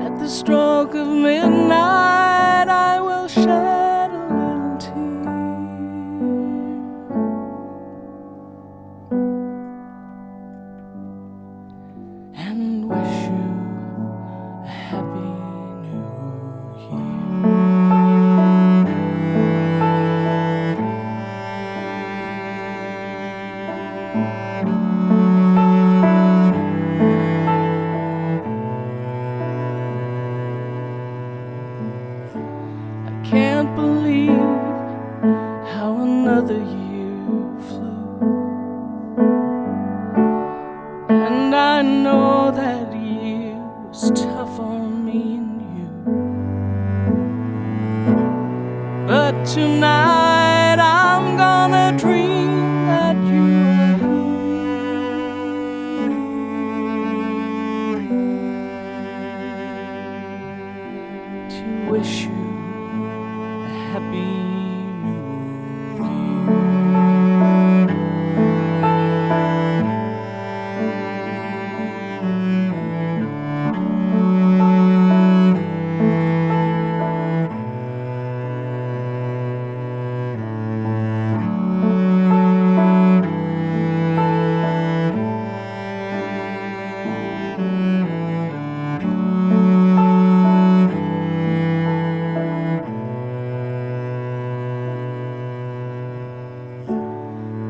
At the stroke of midnight I will shed a little tear and wish you a happy new year. I can't believe how another year flew, and I know that year was tough on me and you. But tonight I'm gonna dream that you are here to wish you a happy new year.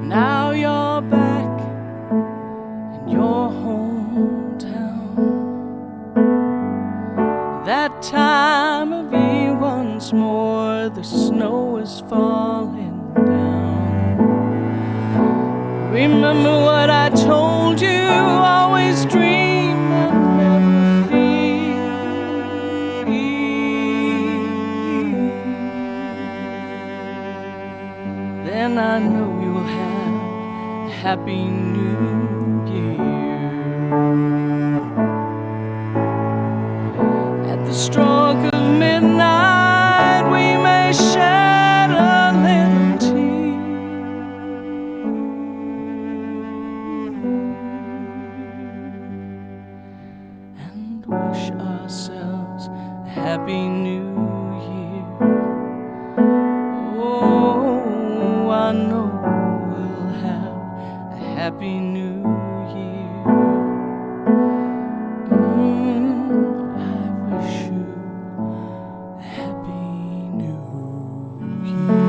Now you're back in your hometown. That time of year once more the snow is falling down. Remember what I told you, always dream and never fear. Then I know you will have a happy new year. At the stroke of midnight we may shed a little tear and wish ourselves a happy new year. Oh, I know we'll have a happy new year. I wish you a happy new year.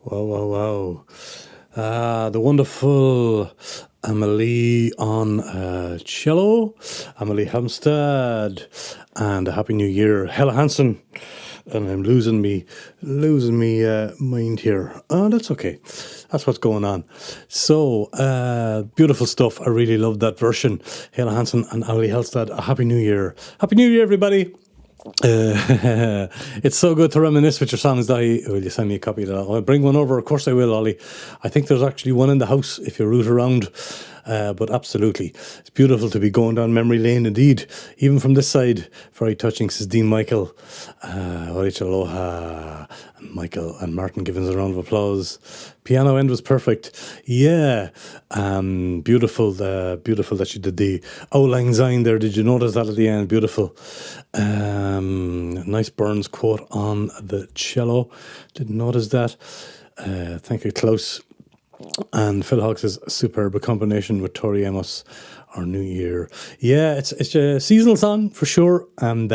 Wow. The wonderful Amelie on cello, Amelie Helmstad, and a Happy New Year, Hella Hansen. And I'm losing me mind here. Oh, that's okay. That's what's going on. So, beautiful stuff. I really love that version. Hela Hansen and Amelie Helmstad. A Happy New Year. Happy New Year, everybody. It's so good to reminisce with your songs, Daithi. Will you send me a copy of that? I'll bring one over. Of course I will, Ollie. I think there's actually one in the house if you root around. But absolutely, it's beautiful to be going down memory lane indeed. Even from this side, very touching, says Dean Michael. Aloha. And Michael and Martin giving us a round of applause. Piano end was perfect. Yeah. Beautiful that you did the Auld Lang Syne there. Did you notice that at the end? Beautiful. Nice Burns quote on the cello. Didn't notice that. Thank you, Klaus. And Phil Hogg says, superb, a combination with Tori Amos, our New Year. Yeah, it's a seasonal song for sure, and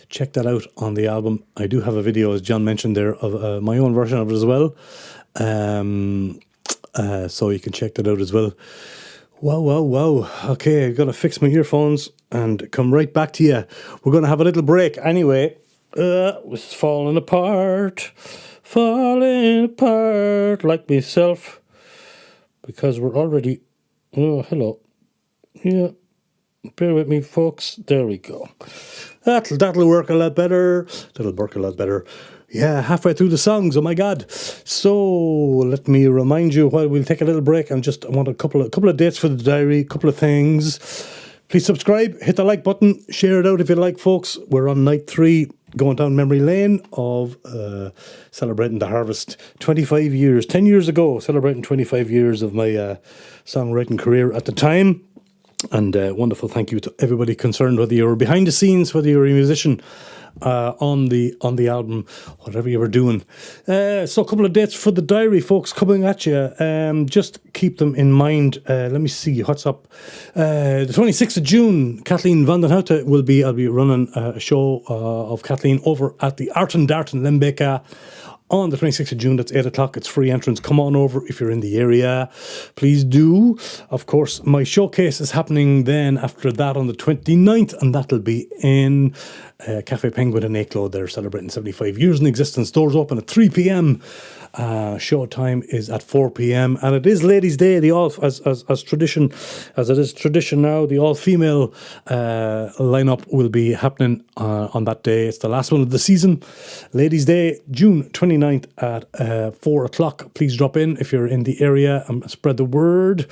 check that out on the album. I do have a video, as John mentioned there, of my own version of it as well. So you can check that out as well. Wow. Okay, I've got to fix my earphones and come right back to you. We're going to have a little break anyway. It's falling apart like myself, because we're already... Oh, hello. Yeah, bear with me, folks. There we go. That'll work a lot better. Yeah, halfway through the songs. Oh my God. So let me remind you while we'll take a little break. I want a couple of dates for the diary, a couple of things. Please subscribe, hit the like button, share it out if you like, folks. We're on night 3, going down memory lane of celebrating the harvest. 25 years, 10 years ago, celebrating 25 years of my songwriting career at the time. And wonderful thank you to everybody concerned, whether you were behind the scenes, whether you were a musician on the album, whatever you were doing. So a couple of dates for the diary, folks, coming at you. Just keep them in mind. Let me see what's up. The 26th of June, Kathleen van den Houten I'll be running a show of Kathleen over at the Arten Darten Lembeka on the 26th of June. That's 8 o'clock. It's free entrance. Come on over if you're in the area. Please do. Of course, my showcase is happening then after that on the 29th, and that'll be in Cafe Penguin in Akello. They're celebrating 75 years in existence. Doors open at 3 p.m. Show time is at 4 p.m. and it is Ladies' Day. The all as tradition now. The all-female lineup will be happening on that day. It's the last one of the season. Ladies' Day, June 29th at 4 o'clock. Please drop in if you're in the area and spread the word.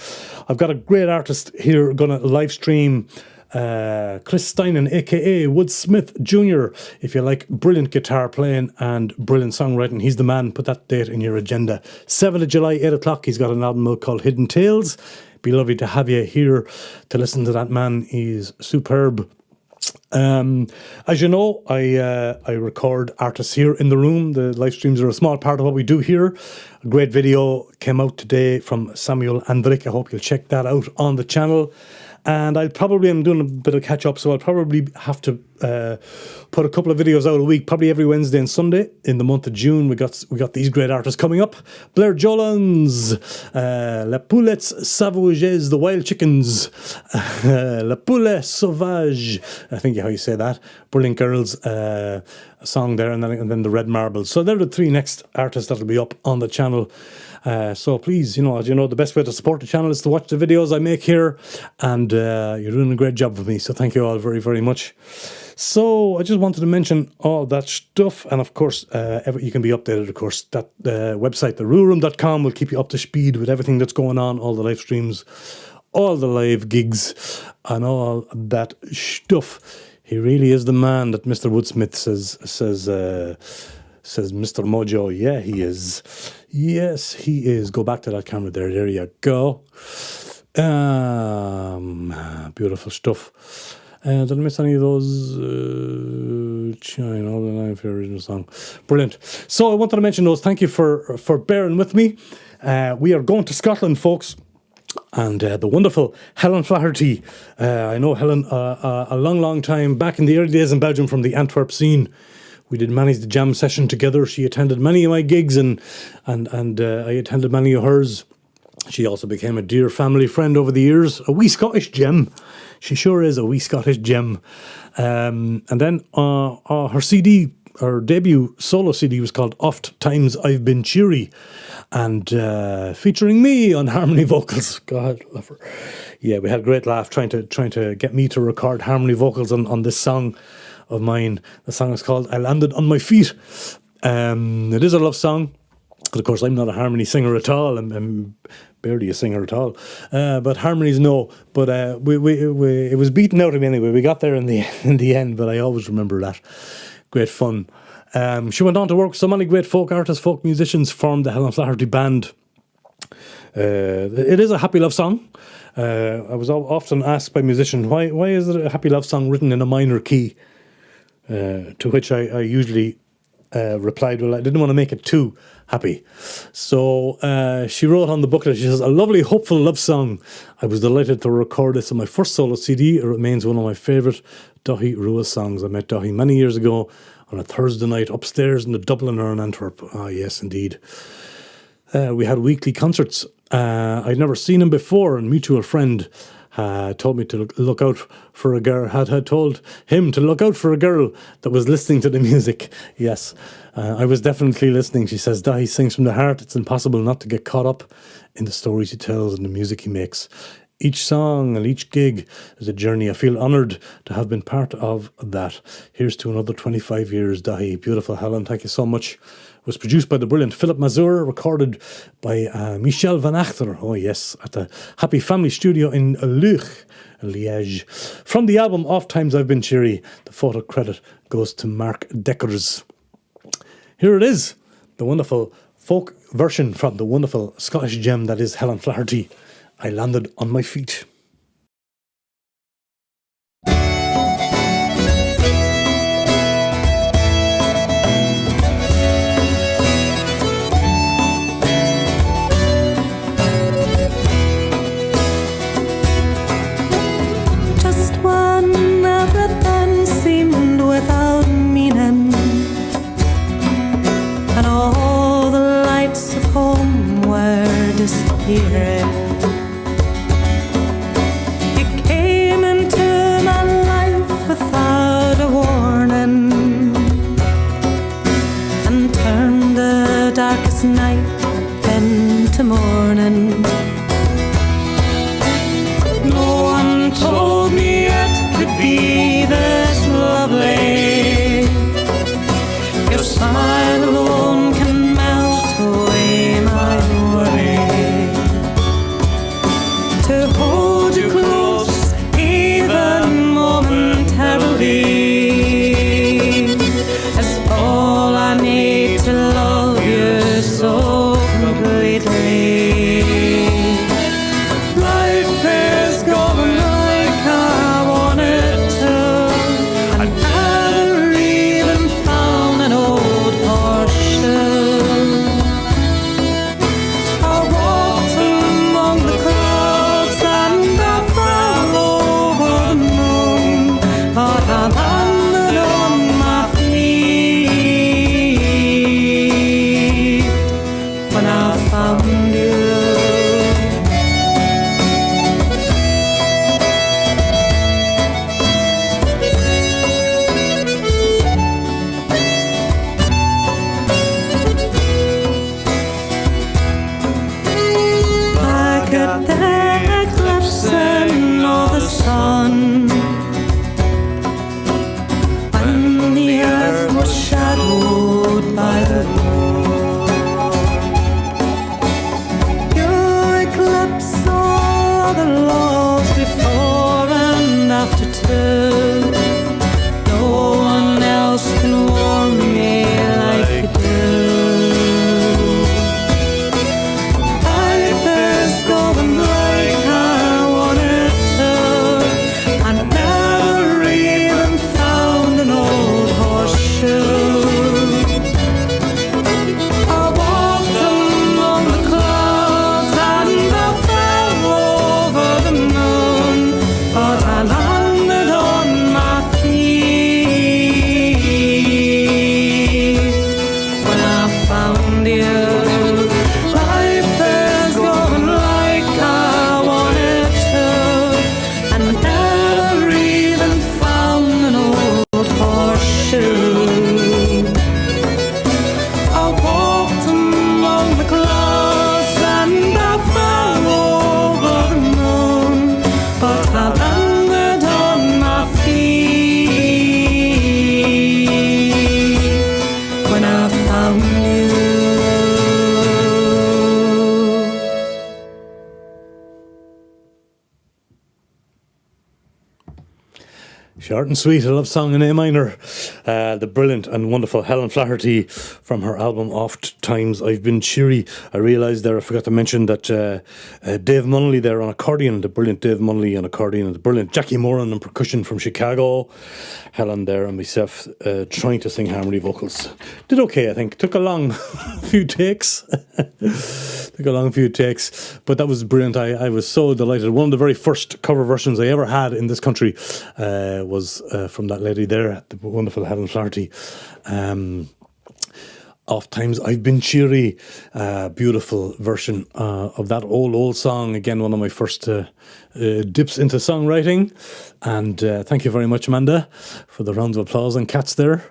I've got a great artist here going to live stream. Chris Steinen, aka Wood Smith Jr. If you like brilliant guitar playing and brilliant songwriting, he's the man. Put that date in your agenda. 7th of July, 8 o'clock. He's got an album out called Hidden Tales. Be lovely to have you here to listen to that man. He's superb. As you know, I record artists here in the room. The live streams are a small part of what we do here. A great video came out today from Samuel Andrik. I hope you'll check that out on the channel. And I'm doing a bit of catch up, so I'll probably have to put a couple of videos out a week, probably every Wednesday and Sunday in the month of June. We got these great artists coming up: Blair Jolans, La Poulettes Sauvages, the Wild Chickens, La Poulet Sauvage. I think how you say that. Brilliant Girls, a song there, and then the Red Marbles. So they're the 3 next artists that'll be up on the channel. So please, as you know, the best way to support the channel is to watch the videos I make here, and you're doing a great job for me, so thank you all very, very much. So I just wanted to mention all that stuff, and of course, you can be updated, of course. That website, theruaroom.com, will keep you up to speed with everything that's going on, all the live streams, all the live gigs, and all that stuff. He really is the man that Mr. Woodsmith says Mr. Mojo. Yeah, he is. Yes, he is. Go back to that camera there. There you go. Beautiful stuff. Did I miss any of those? China, all the line for original song. Brilliant. So I wanted to mention those. Thank you for bearing with me. We are going to Scotland, folks. And the wonderful Helen Flaherty. I know Helen a long time back in the early days in Belgium from the Antwerp scene. We did many's the jam session together. She attended many of my gigs, and I attended many of hers. She also became a dear family friend over the years. A wee Scottish gem. She sure is a wee Scottish gem. And then her CD, her debut solo CD was called Oft Times I've Been Cheery, and featuring me on harmony vocals. God love her. Yeah, we had a great laugh trying to get me to record harmony vocals on this song of mine. The song is called I Landed on My Feet. It is a love song. But of course, I'm not a harmony singer at all. I'm barely a singer at all. But harmonies, no. But it was beaten out of me anyway. We got there in the end, but I always remember that. Great fun. She went on to work with so many great folk artists, folk musicians, formed the Helen Flaherty Band. It is a happy love song. I was often asked by musicians, why is it a happy love song written in a minor key? To which I usually replied, well, I didn't want to make it too happy. So she wrote on the booklet, she says, a lovely, hopeful love song. I was delighted to record this on my first solo CD. It remains one of my favourite Daithi Rua songs. I met Daithi many years ago on a Thursday night upstairs in the Dubliner in Antwerp. Ah, yes, indeed. We had weekly concerts. I'd never seen him before, and mutual friend told me to look out for a girl, had told him to look out for a girl that was listening to the music. Yes, I was definitely listening. She says, Daithi sings from the heart. It's impossible not to get caught up in the stories he tells and the music he makes. Each song and each gig is a journey. I feel honoured to have been part of that. Here's to another 25 years, Daithi. Beautiful, Helen. Thank you so much. It was produced by the brilliant Philip Mazur, recorded by Michel Van Achter, oh yes, at the Happy Family Studio in Liège. From the album Oft Times I've Been Cheery, the photo credit goes to Mark Deckers. Here it is, the wonderful folk version from the wonderful Scottish gem that is Helen Flaherty. I Landed on My Feet. Disappearing. You came into my life without a warning and turned the darkest night into morning. No one told me it could be this lovely. Your smile alone can melt away my worry. To hold you close, even momentarily, is all I need to love you so completely. Life is going like I want it to. I never even found an old horseshoe. I walked among the clouds and I fell over the moon, but I landed on my feet when I found you. Like a the eclipsing of the sun, when the earth was shadowed by the moon. You eclipse all the laws before and after too. No one else can warm me like you do. Life is going like I want it to. I never even found an old horseshoe. I walked among the clouds and I fell over the moon, but I landed on Short and sweet, a love song in A minor. The brilliant and wonderful Helen Flaherty from her album Oft Times I've Been Cheery. I realised there, I forgot to mention that Dave Munnelly there on accordion, the brilliant Dave Munnelly on accordion, and the brilliant Jackie Moran on percussion from Chicago. Helen there and myself trying to sing harmony vocals. Did okay, I think. Took a long few takes. But that was brilliant. I was so delighted. One of the very first cover versions I ever had in this country was from that lady there, the wonderful Helen Flaherty. Oft Times I've Been Cheery, beautiful version of that old song. Again, one of my first dips into songwriting. And thank you very much, Amanda, for the rounds of applause and cats there.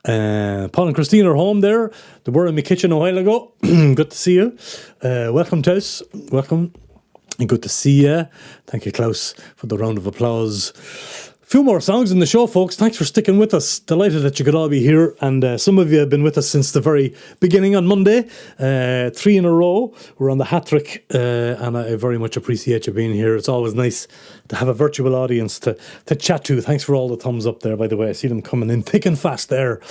Paul and Christine are home there. They were in my kitchen a while ago. Good to see you. Welcome to us. Welcome. And good to see you. Thank you, Klaus, for the round of applause. Few more songs in the show, folks. Thanks for sticking with us. Delighted that you could all be here. And some of you have been with us since the very beginning on Monday. 3 in a row. We're on the hat trick. And I very much appreciate you being here. It's always nice to have a virtual audience to chat to. Thanks for all the thumbs up there, by the way. I see them coming in thick and fast there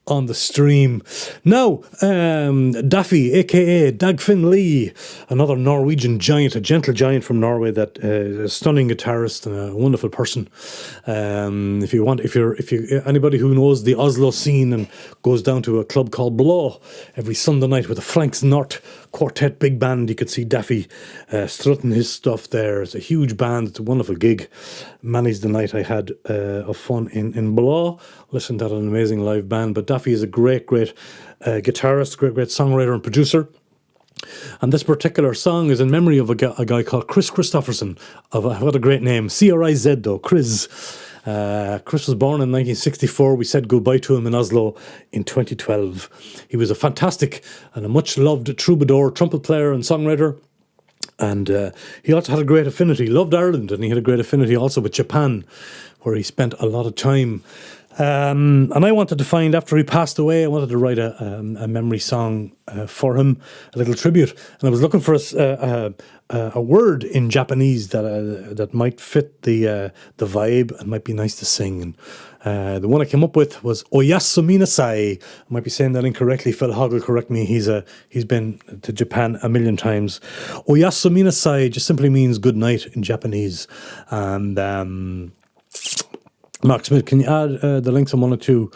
on the stream. Now, Daffy, aka Dagfinn Lee, another Norwegian giant, a gentle giant from Norway, that is a stunning guitarist and a wonderful person. If you anybody who knows the Oslo scene and goes down to a club called Blå every Sunday night with a Franks Nort quartet big band, you could see Daffy strutting his stuff there. It's a huge band. It's a wonderful gig. Many's the night I had of fun in Blå. Listened to an amazing live band. But Daffy is a great guitarist, great songwriter and producer. And this particular song is in memory of a guy called Chris Christopherson. What a great name. C-R-I-Z though, Chris. Chris was born in 1964. We said goodbye to him in Oslo in 2012. He was a fantastic and a much-loved troubadour, trumpet player and songwriter. And he also had a great affinity. He loved Ireland, and he had a great affinity also with Japan, where he spent a lot of time. And I wanted to find, after he passed away, I wanted to write a memory song for him, a little tribute. And I was looking for a word in Japanese that might fit the vibe and might be nice to sing. And the one I came up with was Oyasumi Nasai. I might be saying that incorrectly. Phil Hogg will correct me. He's been to Japan a million times. Oyasumi Nasai just simply means good night in Japanese. And Mark Smith, can you add the links on 1 and 2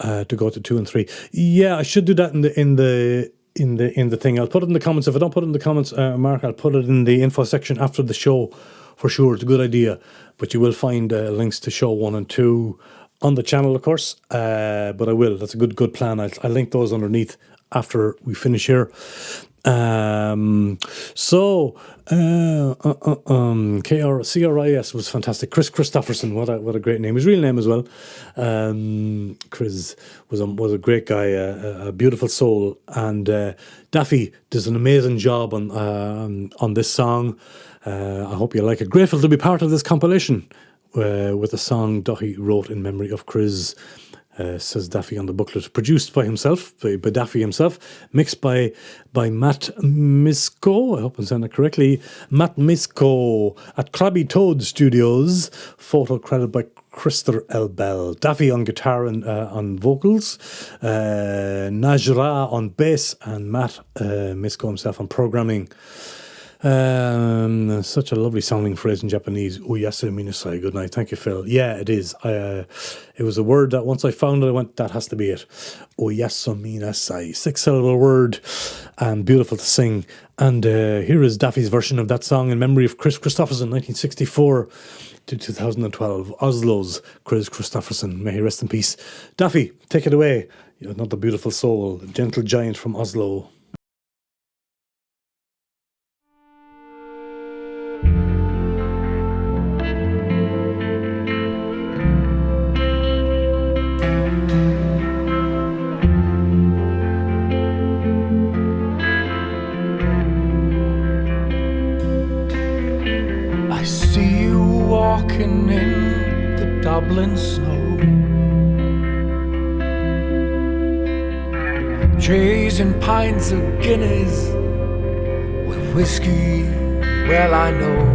to go to 2 and 3? Yeah, I should do that in the thing. I'll put it in the comments. If I don't put it in the comments, Mark, I'll put it in the info section after the show for sure. It's a good idea. But you will find links to show 1 and 2 on the channel, of course. But I will. That's a good plan. I'll link those underneath after we finish here. CRIS was fantastic. Chris Christopherson, what a great name. His real name as well. Chris was a great guy, a beautiful soul, and Daffy does an amazing job on this song. I hope you like it. Grateful to be part of this compilation with a song Daffy wrote in memory of Chris. Says Daffy on the booklet. Produced by himself, by Daffy himself. Mixed by Matt Misko. I hope I'm saying that correctly. Matt Misko at Krabby Toad Studios. Photo credited by Krister L. Bell. Daffy on guitar and on vocals. Najra on bass. And Matt Misko himself on programming. Such a lovely sounding phrase in Japanese. Oyasumi Nasai, good night. Thank you, Phil. Yeah, it is. It was a word that once I found it, I went, that has to be it. Oyasumi Nasai. 6-syllable word and beautiful to sing. And here is Daffy's version of that song in memory of Chris Christopherson, 1964 to 2012. Oslo's Chris Christopherson. May he rest in peace. Daffy, take it away. You're not the beautiful soul, gentle giant from Oslo. Walking in the Dublin snow, chasing pints of Guinness with whiskey, well I know.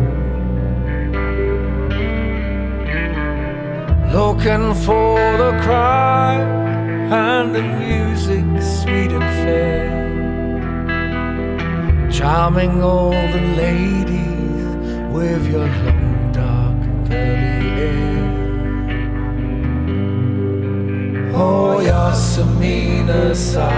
looking for the cry and the music sweet and fair, charming all the ladies with your long dark curly hair. Oh, Yasmina sigh.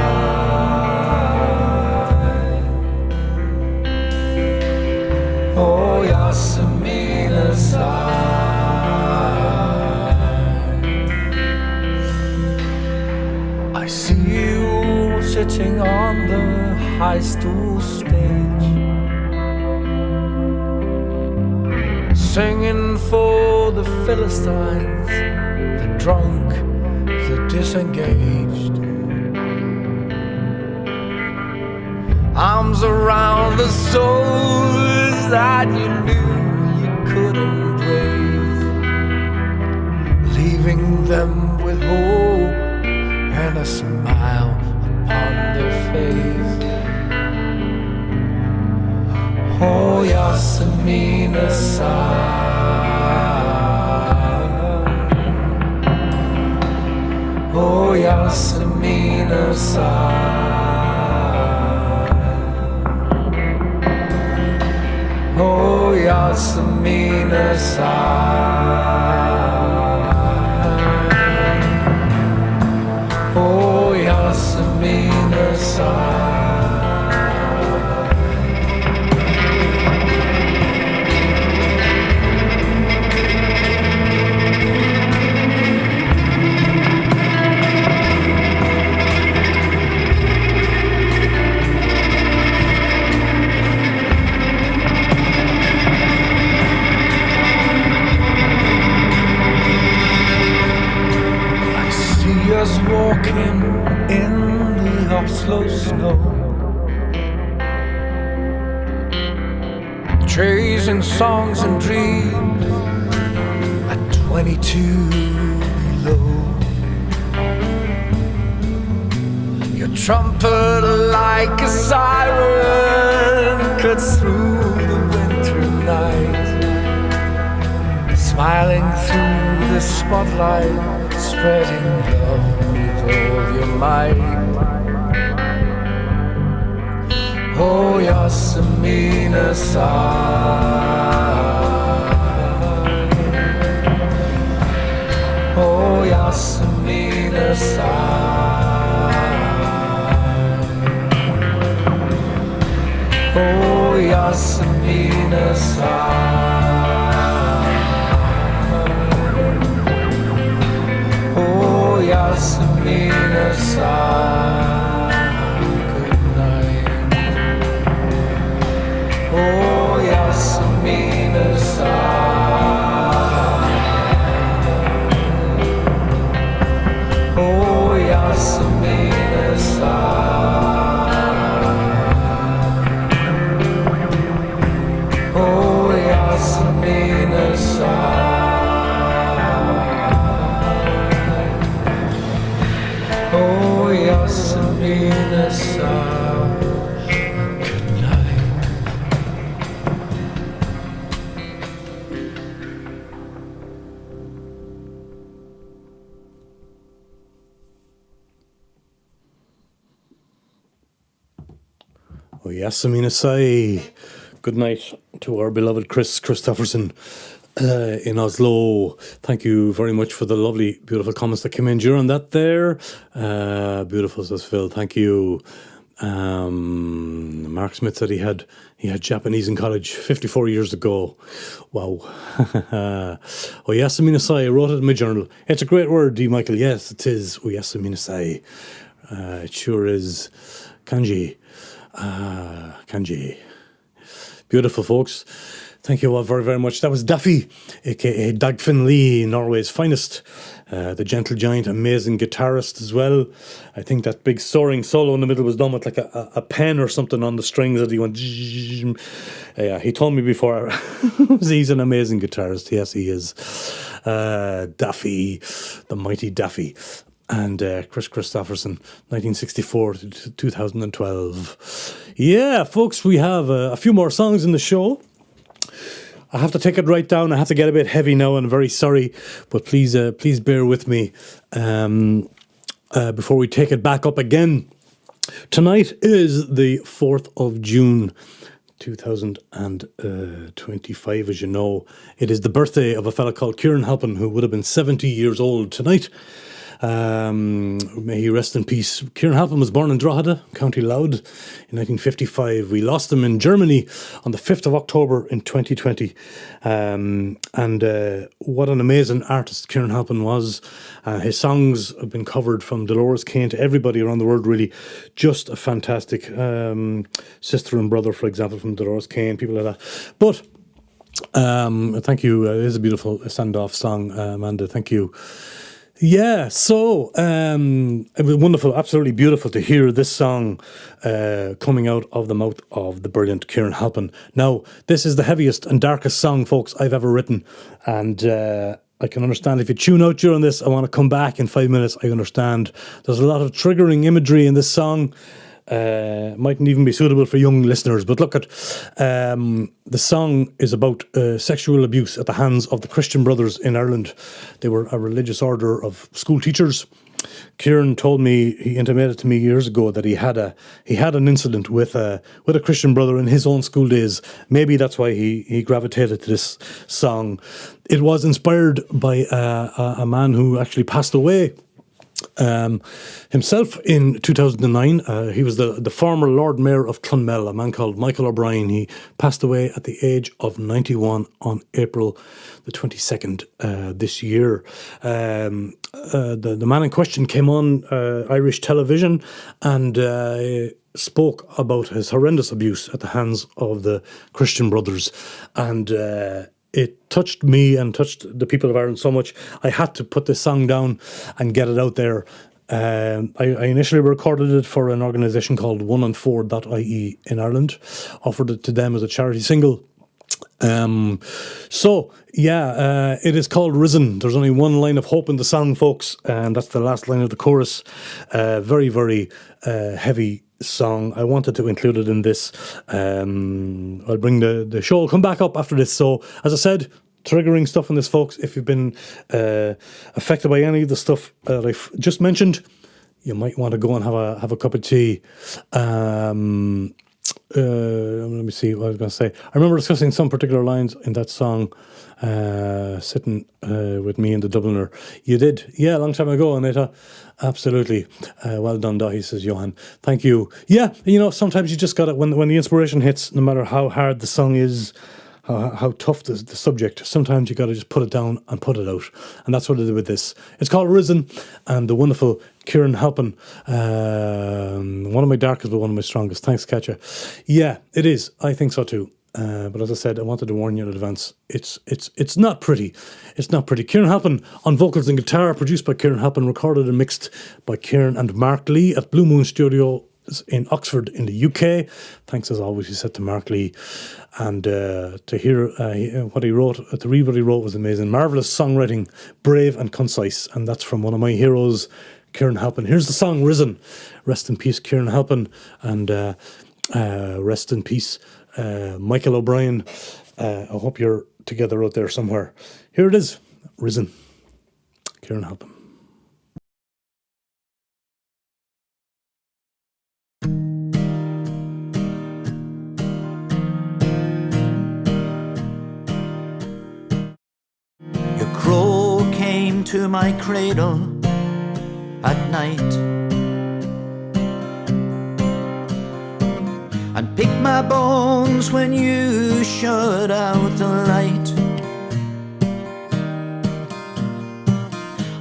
Oh, Yasmina sigh. I see you sitting on the high stool stage, singing for the Philistines, the drunk, the disengaged. Arms around the souls that you knew you could embrace, leaving them with hope and a smile upon their face. Oh, Yasmina sigh. Oh, Yasmina sigh. Oh, Yasmina sigh. Oh, Yasmina sigh. Us walking in the Oslo snow, chasing songs and dreams at 22 below. Your trumpet like a siren cuts through the winter night, smiling through the spotlight, spreading love with all your might. Oh, Yasmina sigh. Oh, Yasmina sigh. Oh, Yasmina sigh. Oh, Yasmina sigh. Good night. Oh, Yasmina sigh. Oh, Yasmina sigh. Oh, Yasmina sigh. Oh, Yasmina sigh. Good night. Oh, Yasmina sigh. Good night to our beloved Chris Christopherson in Oslo. Thank you very much for the lovely, beautiful comments that came in during that there. Beautiful, says Phil. Thank you. Mark Smith said he had Japanese in college 54 years ago. Wow. Oh, Yasmina sai, I wrote it in my journal. It's a great word, D. Michael. Yes, it is. Oh, Yasmina sai. It sure is. Kanji. Kanji. Beautiful, folks. Thank you all very, very much. That was Daffy, a.k.a. Dagfinn Lee, Norway's finest. The gentle giant, amazing guitarist as well. I think that big soaring solo in the middle was done with like a pen or something on the strings that he went. Yeah, he told me before he's an amazing guitarist. Yes, he is. Daffy, the mighty Daffy. And Chris Christopherson, 1964 to 2012. Yeah, folks, we have a few more songs in the show. I have to take it right down. I have to get a bit heavy now, and I'm very sorry, but please bear with me before we take it back up again. Tonight is the 4th of June, 2025, as you know. It is the birthday of a fella called Kieran Halpin, who would have been 70 years old tonight. May he rest in peace. Kieran Halpin was born in Drogheda, County Louth, in 1955. We lost him in Germany on the 5th of October in 2020. And what an amazing artist Kieran Halpin was. His songs have been covered from Dolores Kane to everybody around the world, really. Just a fantastic sister and brother, for example, from Dolores Kane, people like that. But thank you. It is a beautiful send-off song, Amanda. Thank you. Yeah, so it was wonderful, absolutely beautiful to hear this song coming out of the mouth of the brilliant Kieran Halpin. Now, this is the heaviest and darkest song, folks, I've ever written, and I can understand if you tune out during this. I want to come back in 5 minutes. I understand there's a lot of triggering imagery in this song. Mightn't even be suitable for young listeners, but look at the song is about sexual abuse at the hands of the Christian Brothers in Ireland. They were a religious order of school teachers. Kieran told me, he intimated to me years ago that he had an incident with a Christian brother in his own school days. Maybe that's why he gravitated to this song. It was inspired by a man who actually passed away himself in 2009. He was the former Lord Mayor of Clonmel, a man called Michael O'Brien. He passed away at the age of 91 on April the 22nd this year. The man in question came on Irish television and spoke about his horrendous abuse at the hands of the Christian Brothers, and it touched me and touched the people of Ireland so much, I had to put this song down and get it out there. I initially recorded it for an organisation called 1on4.ie in Ireland, offered it to them as a charity single. It is called Risen. There's only one line of hope in the song, folks, and that's the last line of the chorus. Very, very heavy song. I wanted to include it in this. I'll bring the show. I'll come back up after this. So, as I said, triggering stuff in this, folks. If you've been affected by any of the stuff that I've just mentioned, you might want to go and have a cup of tea. Let me see what I was going to say. I remember discussing some particular lines in that song, sitting with me and the Dubliner. You did? Yeah, a long time ago, Anita. Absolutely. Well done, Dahi, says Johan. Thank you. Yeah, sometimes you just got it when the inspiration hits, no matter how hard the song is, how tough the subject, sometimes you got to just put it down and put it out. And that's what I did with this. It's called Risen, and the wonderful Kieran Halpin. One of my darkest, but one of my strongest. Thanks, Katja. Yeah, it is. I think so too. But as I said, I wanted to warn you in advance. It's not pretty. It's not pretty. Kieran Halpin on vocals and guitar, produced by Kieran Halpin, recorded and mixed by Kieran and Mark Lee at Blue Moon Studio in Oxford in the UK. Thanks as always, he said, to Mark Lee. And to hear what he wrote, to read what he wrote was amazing. Marvellous songwriting, brave and concise. And that's from one of my heroes, Kieran Halpin. Here's the song Risen. Rest in peace, Kieran Halpin. And rest in peace, Michael O'Brien. I hope you're together out there somewhere. Here it is, Risen, Kieran Halpin. Your crow came to my cradle at night and picked my bones when you shut out the light.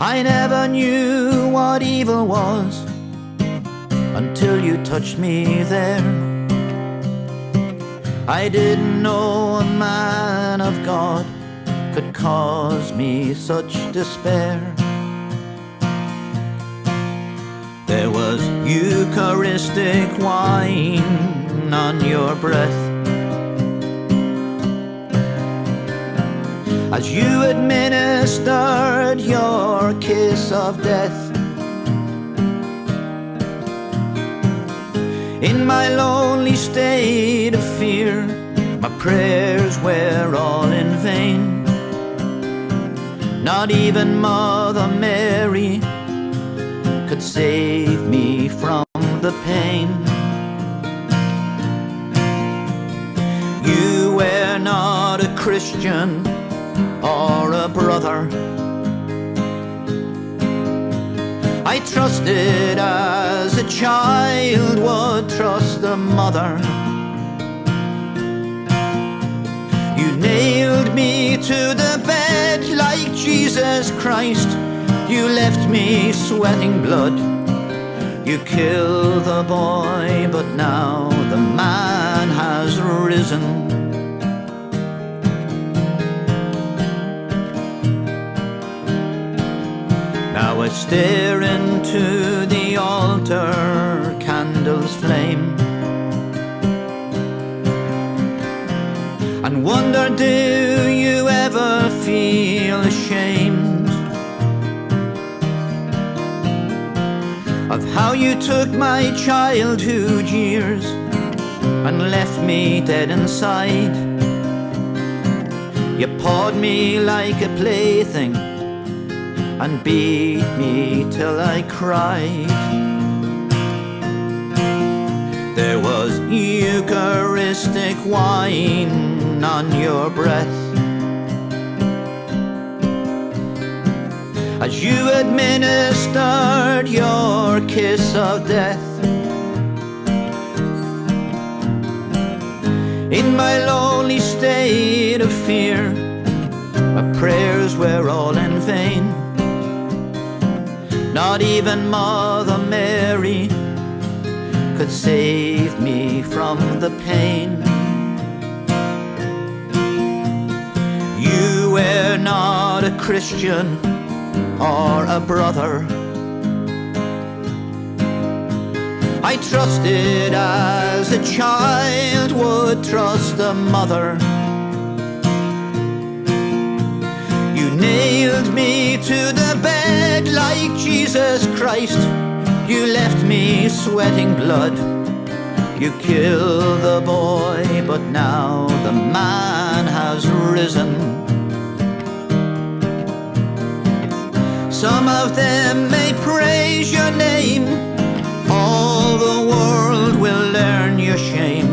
I never knew what evil was until you touched me there. I didn't know a man of God could cause me such despair. There was Eucharistic wine on your breath as you administered your kiss of death. In my lonely state of fear, My prayers were all in vain. Not even Mother Mary could save me from the pain. You were not a Christian or a brother. I trusted as a child would trust a mother. You nailed me to the bed like Jesus Christ. You left me sweating blood. You killed the boy, but now the man has risen. Now I stare into the altar candle's flame and wonder, do you ever feel ashamed of how you took my childhood years and left me dead inside? You pawed me like a plaything and beat me till I cried. There was Eucharistic wine on your breath as you administered your kiss of death. In my lonely state of fear, my prayers were all in vain. Not even Mother Mary could save me from the pain. You were not a Christian or a brother. I trusted as a child would trust a mother. You nailed me to the bed like Jesus Christ. You left me sweating blood. You killed the boy, but now the man has risen. Some of them may praise your name. All the world will learn your shame.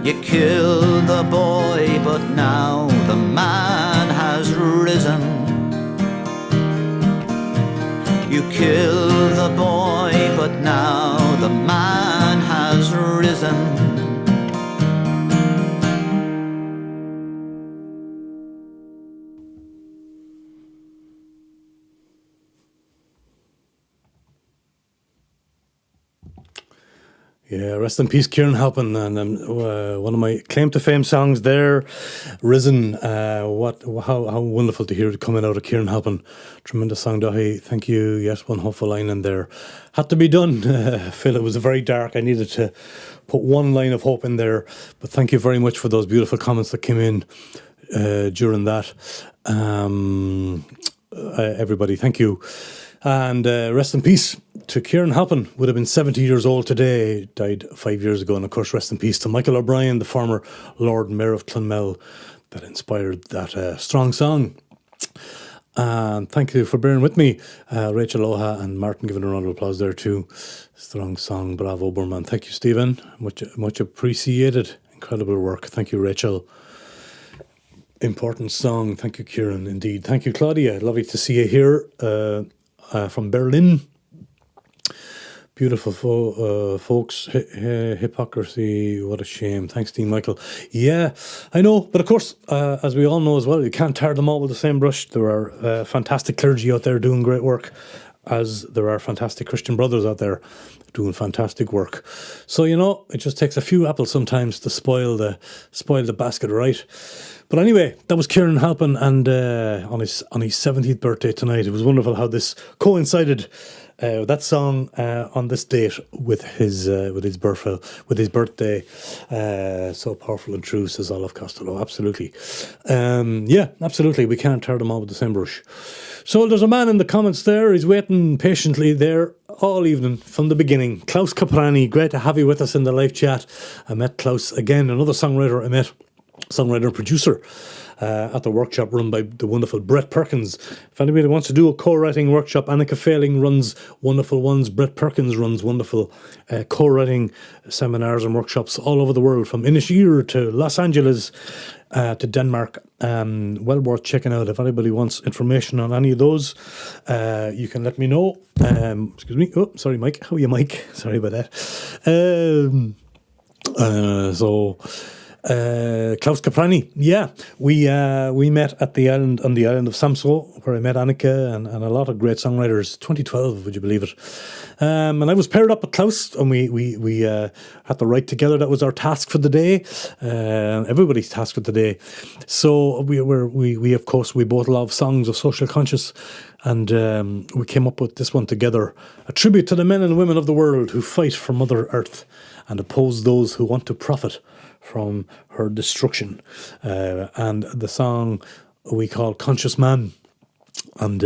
You killed the boy, but now the man has risen. You killed the boy, but now the man has risen. Yeah, rest in peace, Kieran Halpin, and one of my claim to fame songs there, "Risen." How wonderful to hear it coming out of Kieran Halpin. Tremendous song, Daithi. Thank you. Yes, one hopeful line in there. Had to be done. Phil, it was very dark. I needed to put one line of hope in there. But thank you very much for those beautiful comments that came in during that. Everybody, thank you. And rest in peace to Kieran Halpin, would have been 70 years old today, died 5 years ago. And of course, rest in peace to Michael O'Brien, the former Lord Mayor of Clonmel, that inspired that strong song. And thank you for bearing with me. Rachel Oha and Martin giving a round of applause there too. Strong song, bravo Burman. Thank you, Stephen. Much appreciated. Incredible work. Thank you, Rachel. Important song. Thank you, Kieran, indeed. Thank you, Claudia. Lovely to see you here from Berlin. Beautiful folks. Hypocrisy, what a shame. Thanks, Dean Michael. Yeah, I know, but of course, as we all know as well, you can't tar them all with the same brush. There are fantastic clergy out there doing great work, as there are fantastic Christian brothers out there doing fantastic work. So, you know, it just takes a few apples sometimes to spoil the basket, right? But anyway, that was Kieran Halpin, and on his 70th birthday tonight. It was wonderful how this coincided. That song on this date with his birthday, so powerful and true, says Olive Costello. Absolutely, yeah, absolutely. We can't tar them all with the same brush. So there's a man in the comments there. He's waiting patiently there all evening from the beginning. Klaus Caprani, great to have you with us in the live chat. I met Klaus again, another songwriter I met songwriter and producer at the workshop run by the wonderful Brett Perkins. If anybody wants to do a co-writing workshop, Annika Fehling runs wonderful ones. Brett Perkins runs wonderful co-writing seminars and workshops all over the world, from Inisheer to Los Angeles to Denmark. Well worth checking out. If anybody wants information on any of those, you can let me know. Excuse me. Oh, sorry, Mike. How are you, Mike? Sorry about that. Klaus Caprani, we met at the island on the island of Samso, where I met Annika and a lot of great songwriters. 2012, would you believe it? And I was paired up with Klaus, and we had to write together. That was our task for the day, everybody's task for the day. So we of course we both love songs of social conscience, and we came up with this one together, a tribute to the men and women of the world who fight for Mother Earth and oppose those who want to profit from her destruction. And the song we call Conscious Man. And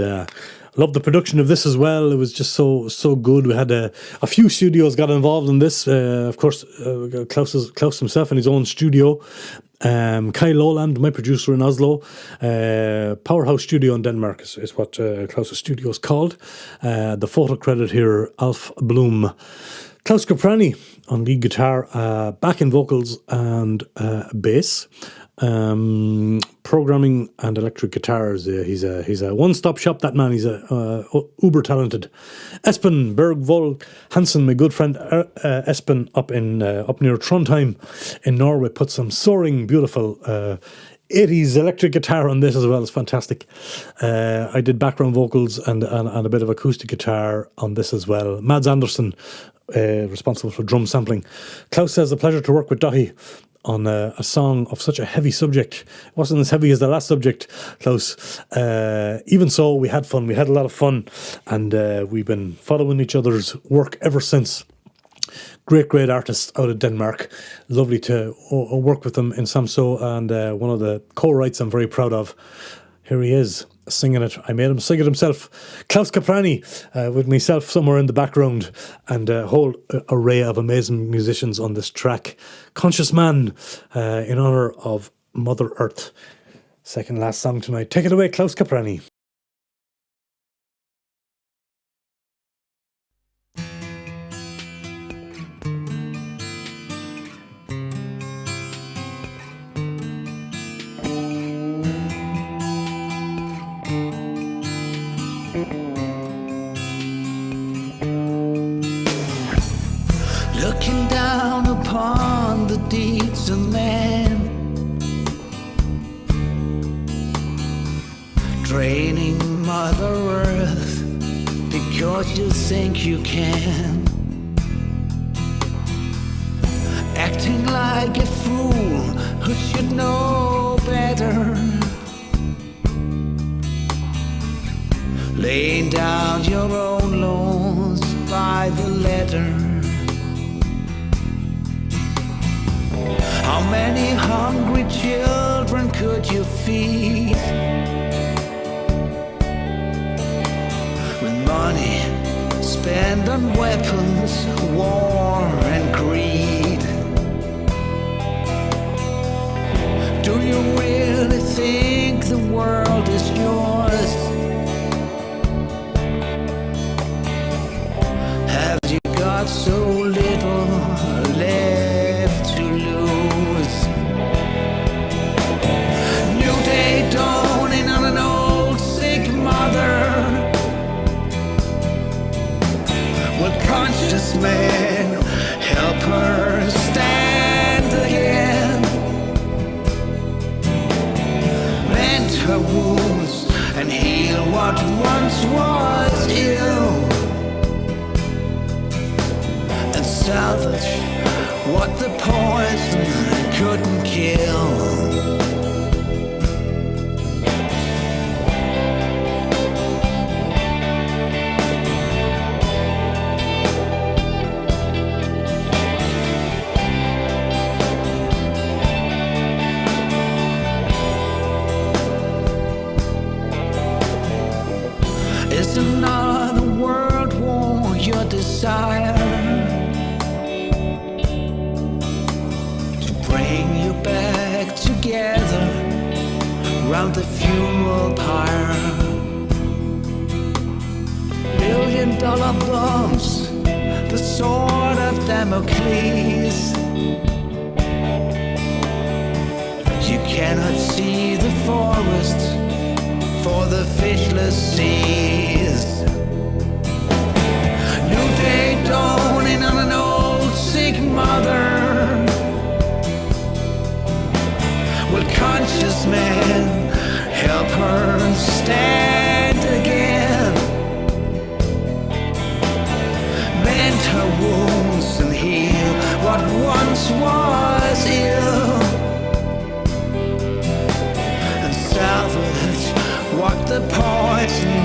love the production of this as well. It was just so good. We had a few studios got involved in this. Of course, Klaus himself in his own studio. Kai Lowland, my producer in Oslo. Powerhouse Studio in Denmark is what Klaus's studio is called. The photo credit here, Alf Bloom. Klaus Caprani on lead guitar, backing vocals and bass, programming and electric guitars. He's a one-stop shop, that man. He's uber talented. Espen Bergvold Hansen, my good friend Espen up near Trondheim in Norway, put some soaring, beautiful 80s electric guitar on this as well. It's fantastic. I did background vocals and a bit of acoustic guitar on this as well. Mads Andersen, responsible for drum sampling. Klaus says, a pleasure to work with Daithi on a song of such a heavy subject. It wasn't as heavy as the last subject, Klaus. Even so, we had fun. We had a lot of fun, and we've been following each other's work ever since. Great artists out of Denmark. Lovely to work with them in Samso, and one of the co-writes I'm very proud of. Here he is, singing it. I made him sing it himself. Klaus Caprani, with myself somewhere in the background, and a whole array of amazing musicians on this track. Conscious Man, in honour of Mother Earth. Second last song tonight. Take it away, Klaus Caprani. Looking down upon the deeds of man, draining Mother Earth because you think you can, acting like a fool who should know better, laying down your own laws by the letter. How many hungry children could you feed with money spent on weapons, war and greed? Do you really think the world is yours? Have you got so little left to lose? New day dawning on an old sick mother. Will conscious man help her stand again? Mend her wounds and heal what once was ill, and salvage what the poison couldn't kill. Is another world war your desire? Bring you back together round the funeral pyre. $1 billion bombs, the sword of Damocles. You cannot see the forest for the fishless seas. New day dawning on an old sick mother. Will conscious man help her stand again? Mend her wounds and heal what once was ill, and salvage what the poison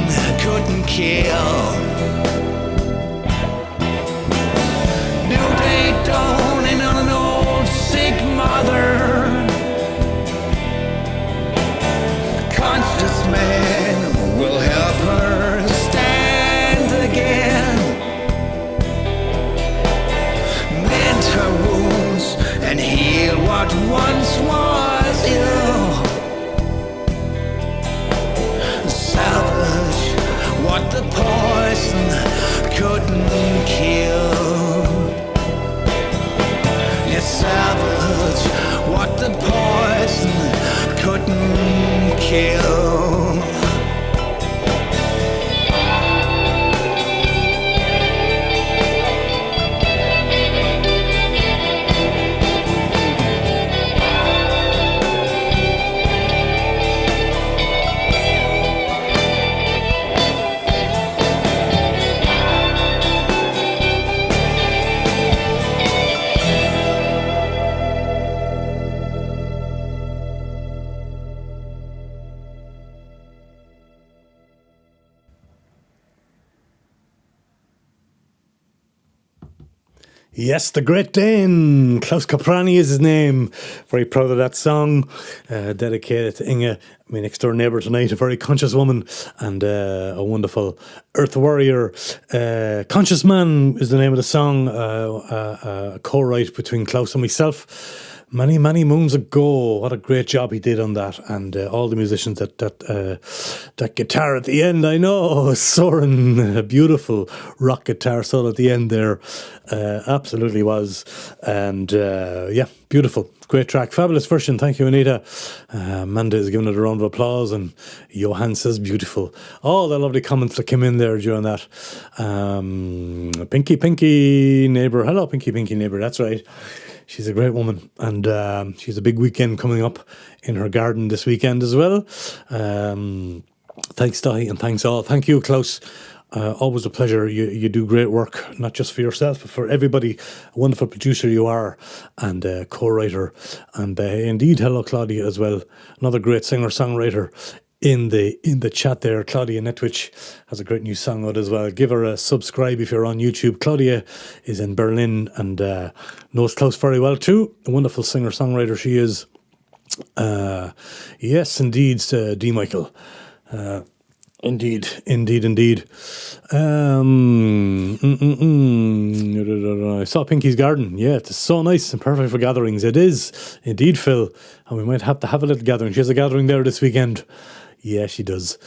couldn't kill. New day dawning on an old sick mother. Conscious man will help her stand again. Mend her wounds and heal what once was ill. Salvage what the poison couldn't kill. Yes, salvage what the poison couldn't kill. Yes, the Great Dane. Klaus Kaprani is his name. Very proud of that song. Dedicated to Inge, my next door neighbour tonight, a very conscious woman and a wonderful earth warrior. Conscious Man is the name of the song. A co-write between Klaus and myself. Many, many moons ago. What a great job he did on that, and all the musicians that guitar at the end. I know, Soren, a beautiful rock guitar solo at the end there, absolutely was, and yeah, beautiful, great track, fabulous version. Thank you, Anita. Amanda is giving it a round of applause, and Johan says beautiful. All the lovely comments that came in there during that. Pinky neighbour, hello, Pinky neighbour. That's right. She's a great woman, and she's a big weekend coming up in her garden this weekend as well. Thanks, Dahi, and thanks all. Thank you, Klaus. Always a pleasure. You do great work, not just for yourself, but for everybody. A wonderful producer you are, and co-writer. And indeed, hello, Claudia, as well. Another great singer-songwriter in the chat there. Claudia Netwich has a great new song out as well. Give her a subscribe if you're on YouTube. Claudia is in Berlin and knows Klaus very well too. A wonderful singer-songwriter she is. Yes, indeed, D. Michael. Indeed. I saw Pinky's garden. Yeah, it's so nice and perfect for gatherings. It is indeed, Phil. And we might have to have a little gathering. She has a gathering there this weekend. Yeah, she does.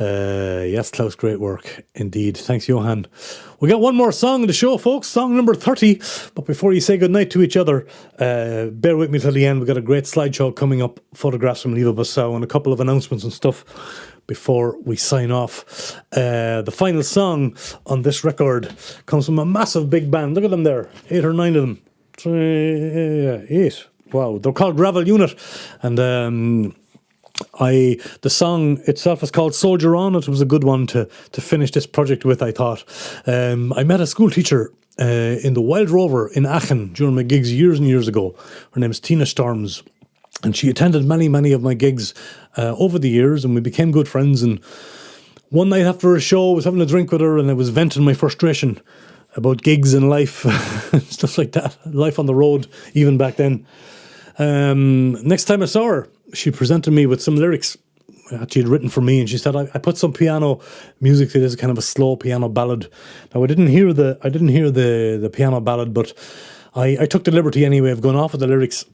Yes, Klaus, great work indeed. Thanks, Johan. We got one more song in the show, folks. Song number 30. But before you say goodnight to each other, bear with me till the end. We've got a great slideshow coming up. Photographs from Lievephoto and a couple of announcements and stuff before we sign off. The final song on this record comes from a massive big band. Look at them there. 8 or 9 of them. 8. Wow. They're called Gravel Unit. And the song itself is called Soldier On. It was a good one to finish this project with, I thought. I met a school teacher in the Wild Rover in Aachen during my gigs years and years ago. Her name is Tina Storms, and she attended many of my gigs over the years, and we became good friends. And one night after a show, I was having a drink with her, and I was venting my frustration about gigs and life, stuff like that, life on the road, even back then. Next time I saw her, she presented me with some lyrics that she had written for me, and she said, I put some piano music to this, kind of a slow piano ballad. Now I didn't hear the piano ballad, but I took the liberty anyway of going off with the lyrics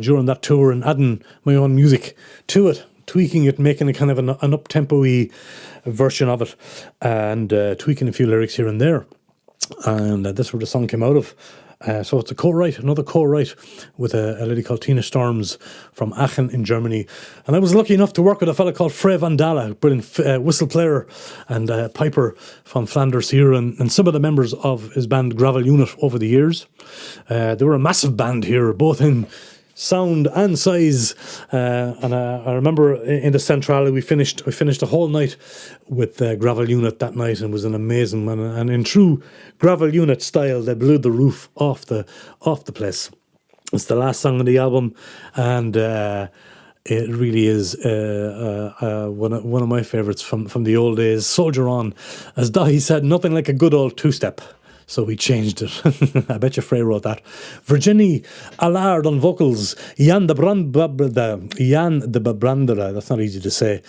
during that tour and adding my own music to it tweaking it, making a kind of an up-tempo-y version of it, and tweaking a few lyrics here and there. And that's where the song came out of. So it's another co-write with a lady called Tina Storms from Aachen in Germany. And I was lucky enough to work with a fella called Frey Van Dale, a brilliant whistle player and piper from Flanders here, and some of the members of his band Gravel Unit over the years. They were a massive band here, both in sound and size, and I remember in the Centrale we finished a whole night with Gravel Unit that night, and it was an amazing one. And in true Gravel Unit style, they blew the roof off the place. It's the last song on the album, and it really is one of my favourites from the old days. Soldier On, as Daithi said, nothing like a good old two-step. So we changed it. I bet you Frey wrote that. Virginie Allard on vocals. Jan de Brandera, that's not easy to say,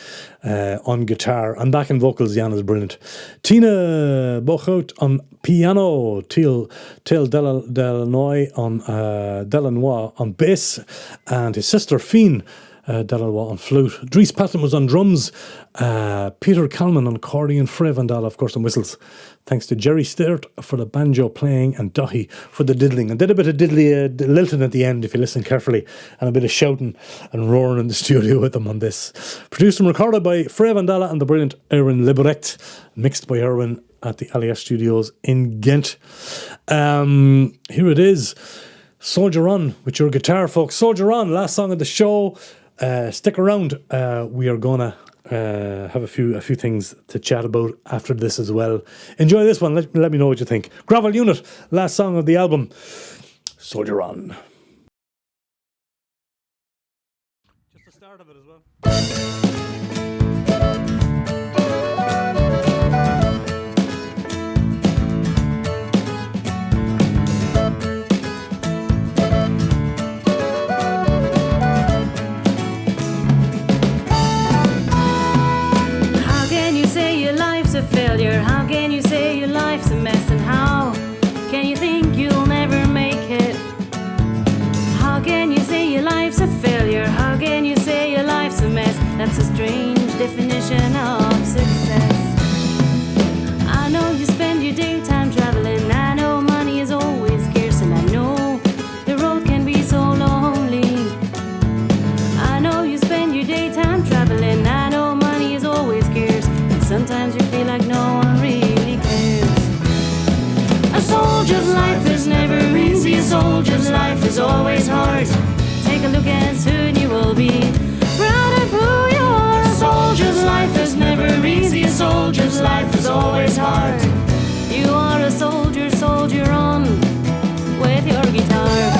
on guitar. And back in vocals, Jan is brilliant. Tina Bochout on piano. Til Delanoy on bass. And his sister Fien Delanoy on flute. Dries Patton was on drums. Peter Kalman on accordion. Frey Van Dale, of course, on whistles. Thanks to Jerry Sturt for the banjo playing and Daithi for the diddling. And did a bit of lilting at the end, if you listen carefully, and a bit of shouting and roaring in the studio with them on this. Produced and recorded by Frey Van Dale and the brilliant Erwin Liberet. Mixed by Erwin at the Alias Studios in Gent. Here it is. Soldier On with your guitar, folks. Soldier On, last song of the show. Stick around. We are gonna have a few things to chat about after this as well. Enjoy this one. Let me know what you think. Gravel Unit, last song of the album. Soldier On. Just the start of it as well. Failure. How can you say your life's a mess, and how can you think you'll never make it? How can you say your life's a failure? How can you say your life's a mess? That's a strange definition of success. I know you spend your daytime traveling. I know money is always scarce, and I know the road can be so lonely. I know you spend your daytime traveling. I know money is always scarce. Sometimes you feel like no one really cares. A soldier's life is never easy. A soldier's life is always hard. Take a look and soon you will be proud of who you are. A soldier's life is never easy. A soldier's life is always hard. You are a soldier, soldier on with your guitar.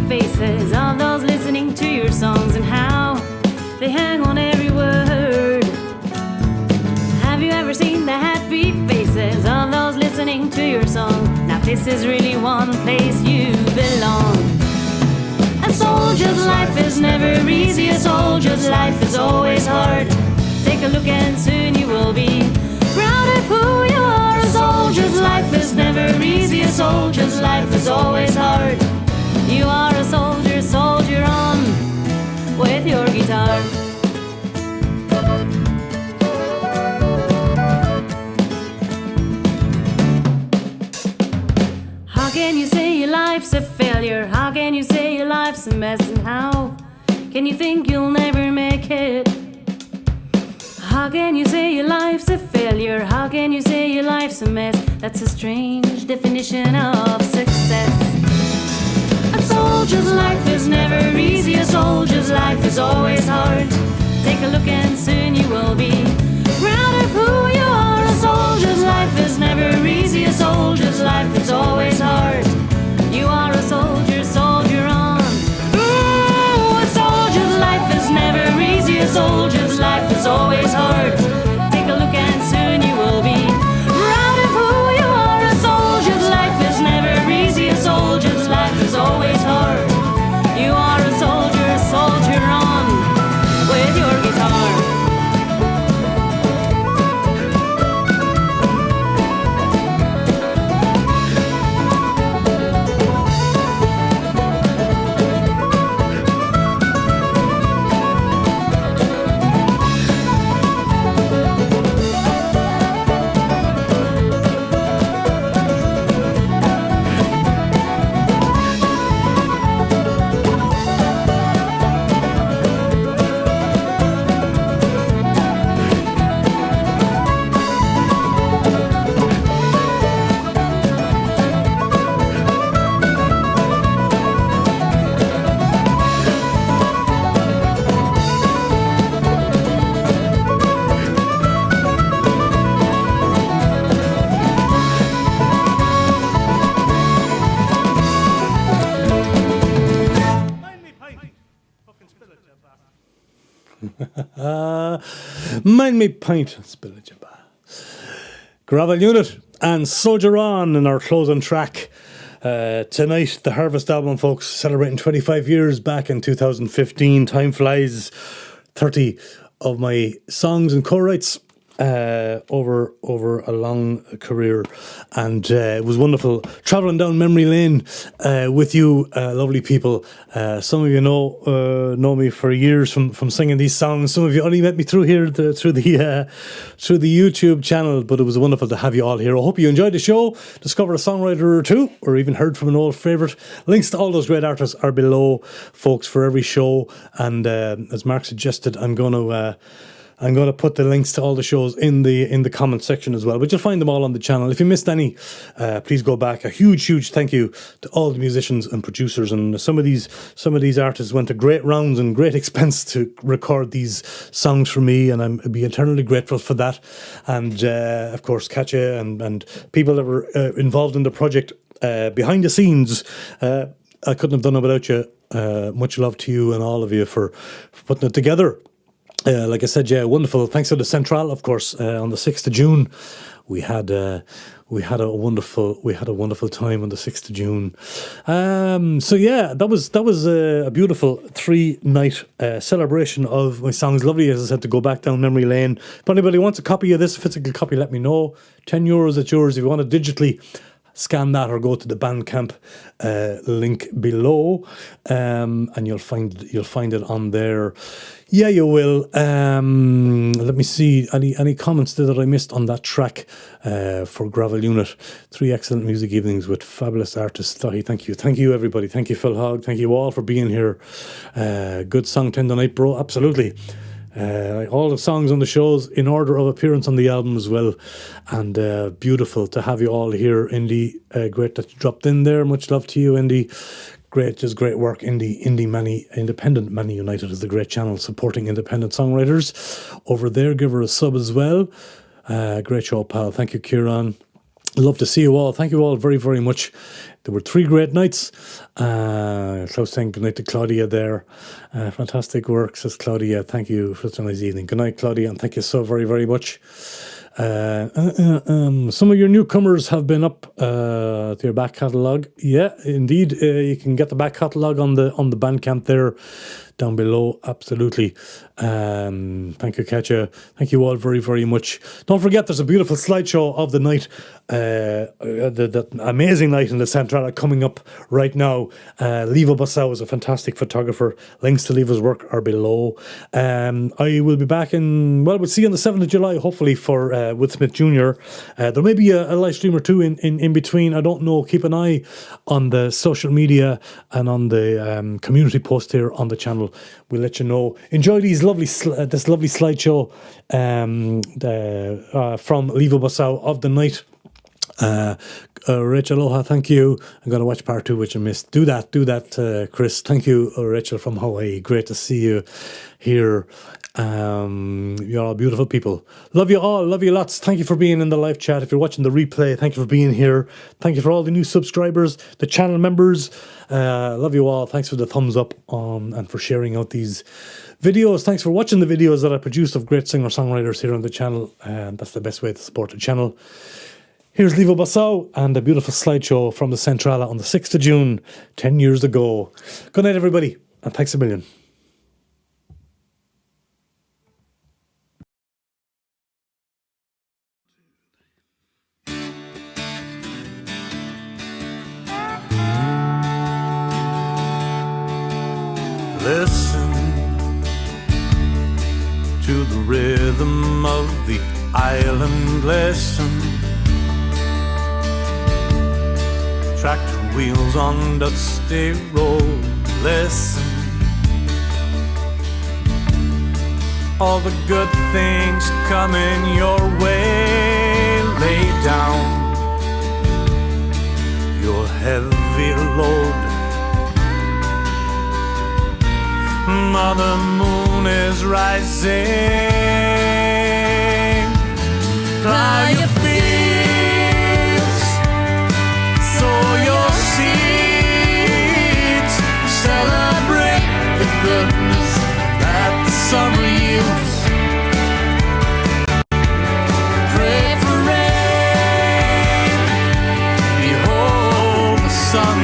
Faces of those listening to your songs and how they hang on every word. Have you ever seen the happy faces of those listening to your song? Now this is really one place you belong. A soldier's life is never easy. A soldier's life is always hard. Take a look and soon you will be proud of who you are. A soldier's life is never easy. A soldier's life is always hard. You are a soldier, soldier on with your guitar. How can you say your life's a failure? How can you say your life's a mess? And how can you think you'll never make it? How can you say your life's a failure? How can you say your life's a mess? That's a strange definition of success. A soldier's life is never easy. A soldier's life is always hard. Take a look and soon you will be proud of who you are. A soldier's life is never easy. A soldier's life is always hard. You are a soldier, soldier on. Ooh, a soldier's life is never easy. A soldier's life is always hard. Take a look and soon you Mind me pint. Spill it, jabba. Gravel Unit and Soldier On in our closing track. Tonight, the Harvest album, folks, celebrating 25 years back in 2015. Time flies. 30 of my songs and co-writes over a long career, and it was wonderful travelling down memory lane with you, lovely people. Some of you know me for years from singing these songs. Some of you only met me through here through the YouTube channel, but it was wonderful to have you all here. I hope you enjoyed the show, discovered a songwriter or two, or even heard from an old favourite. Links to all those great artists are below, folks, for every show. And as Mark suggested, I'm going to put the links to all the shows in the comment section as well, but you'll find them all on the channel. If you missed any, please go back. A huge thank you to all the musicians and producers, and some of these artists went to great rounds and great expense to record these songs for me, and I'll be eternally grateful for that. And of course, Katja and people that were involved in the project behind the scenes. I couldn't have done it without you. Much love to you and all of you for putting it together. Like I said, yeah, wonderful. Thanks to the Centrale, of course. On the 6th of June, we had a wonderful time on the 6th of June. So yeah, that was a beautiful 3-night celebration of my songs. Lovely, as I said, to go back down memory lane. If anybody wants a copy of this, a physical copy, let me know. €10, it's yours. If you want to digitally scan that, or go to the Bandcamp link below, and you'll find it on there. Yeah, you will. Let me see any comments that I missed on that track for Gravel Unit. 3 excellent music evenings with fabulous artists. Thank you everybody. Thank you, Phil Hogg. Thank you all for being here. Good song tonight, bro. Absolutely. All the songs on the shows in order of appearance on the album as well, and beautiful to have you all here. Indy, great that you dropped in there. Much love to you, Indy. Great, just great work. Independent Mani United is the great channel supporting independent songwriters over there. Give her a sub as well. Great show, pal. Thank you, Kieran. Love to see you all. Thank you all very, very much. There were 3 great nights. Klaus saying good night to Claudia there. Fantastic work, says Claudia. Thank you for a nice evening. Good night, Claudia, and thank you so very, very much. Some of your newcomers have been up to your back catalogue. Yeah, indeed. You can get the back catalogue on the Bandcamp there down below. Absolutely. Thank you, Katja. Thank you all very, very much. Don't forget, there's a beautiful slideshow of the night, the amazing night in the Centrale coming up right now. Lievephoto is a fantastic photographer. Links to Lieve's work are below. I will be back we'll see you on the 7th of July, hopefully, for with Smith Jr. There may be a live stream or two in between. I don't know. Keep an eye on the social media and on the community post here on the channel. We'll let you know. Enjoy this lovely slideshow from Lievephoto of the night. Rachel, aloha, thank you. I'm going to watch part 2, which I missed. Do that, Chris. Thank you, Rachel from Hawaii. Great to see you here. You're all beautiful people. Love you all. Love you lots. Thank you for being in the live chat. If you're watching the replay, thank you for being here. Thank you for all the new subscribers, the channel members. Love you all. Thanks for the thumbs up and for sharing out these videos. Thanks for watching the videos that I produce of great singer-songwriters here on the channel. And that's the best way to support the channel. Here's Lievephoto and a beautiful slideshow from the Centrale on the 6th of June, 10 years ago. Good night, everybody, and thanks a million. Listen to the rhythm of the island. Listen, tractor wheels on dusty road. Listen, all the good things coming your way. Lay down your heavy load. Mother Moon is rising. Plow your fields, sow your seeds, celebrate the goodness that the summer yields. sun.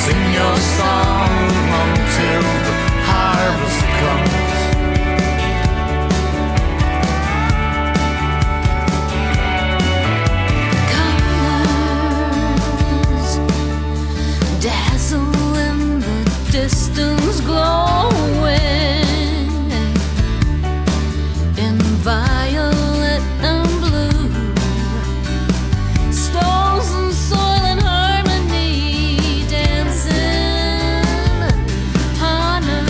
Sing your song until the harvest comes. Colors dazzle in the distance, glowing in violet and blue. Stones and soil and harmony dancing, honor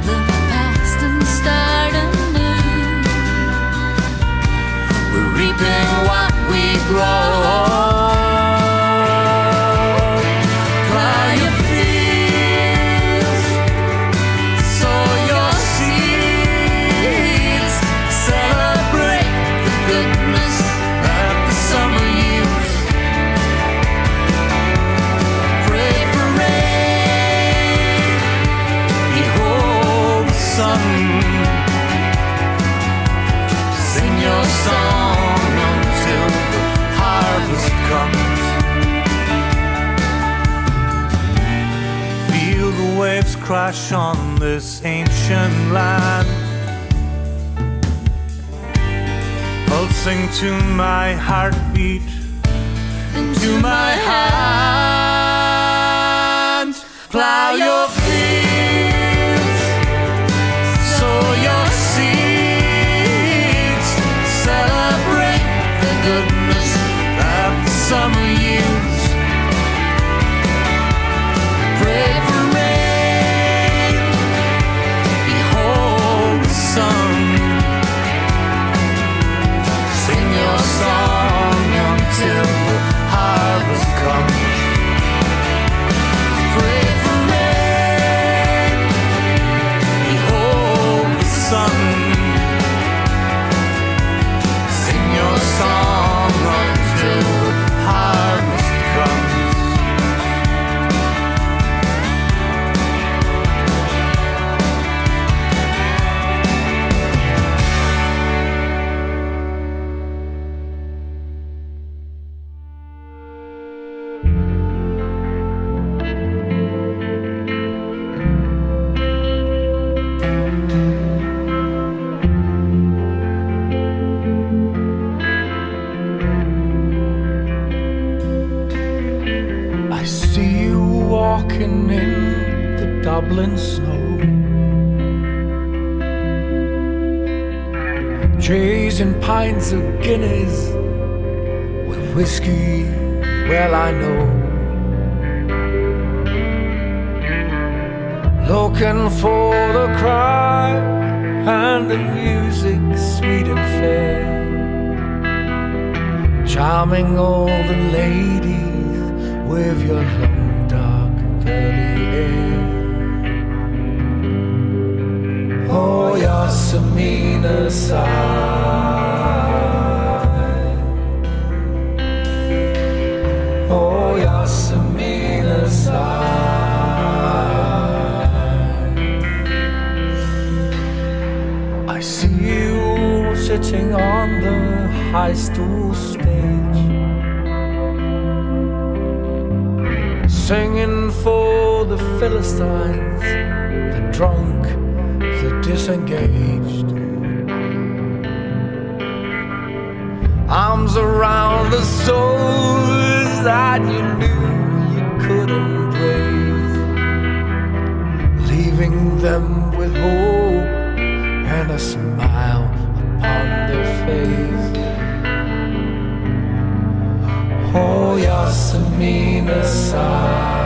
the past and start anew. We're reaping what we grow. Plow your fields, sow your seeds, celebrate the goodness that the summer yields. Pray for rain, behold the sun. Sing your song until the harvest comes. Feel the waves crash on this ancient land, pulsing to my heartbeat, to my hand. Plow your fields, sow your seeds, celebrate the goodness that the summer yields. Pray for rain, behold the sun. Sing your song until the harvest comes. Pray for rain, behold the sun. Sing your song until the harvest comes. I see you walking in the Dublin snow, chasing pints of Guinness with whiskey, well I know. Looking for the crowd and the music sweet and fair, charming all the ladies with your long dark curly hair. Oh, Yosemite side. Oh, Yosemite side. I see you sitting on the high stool stage, singing for the Philistines, the drunk, the disengaged. Arms around the souls that you knew you could embrace, leaving them with hope and a smile upon their face. Oh, Yosemite side.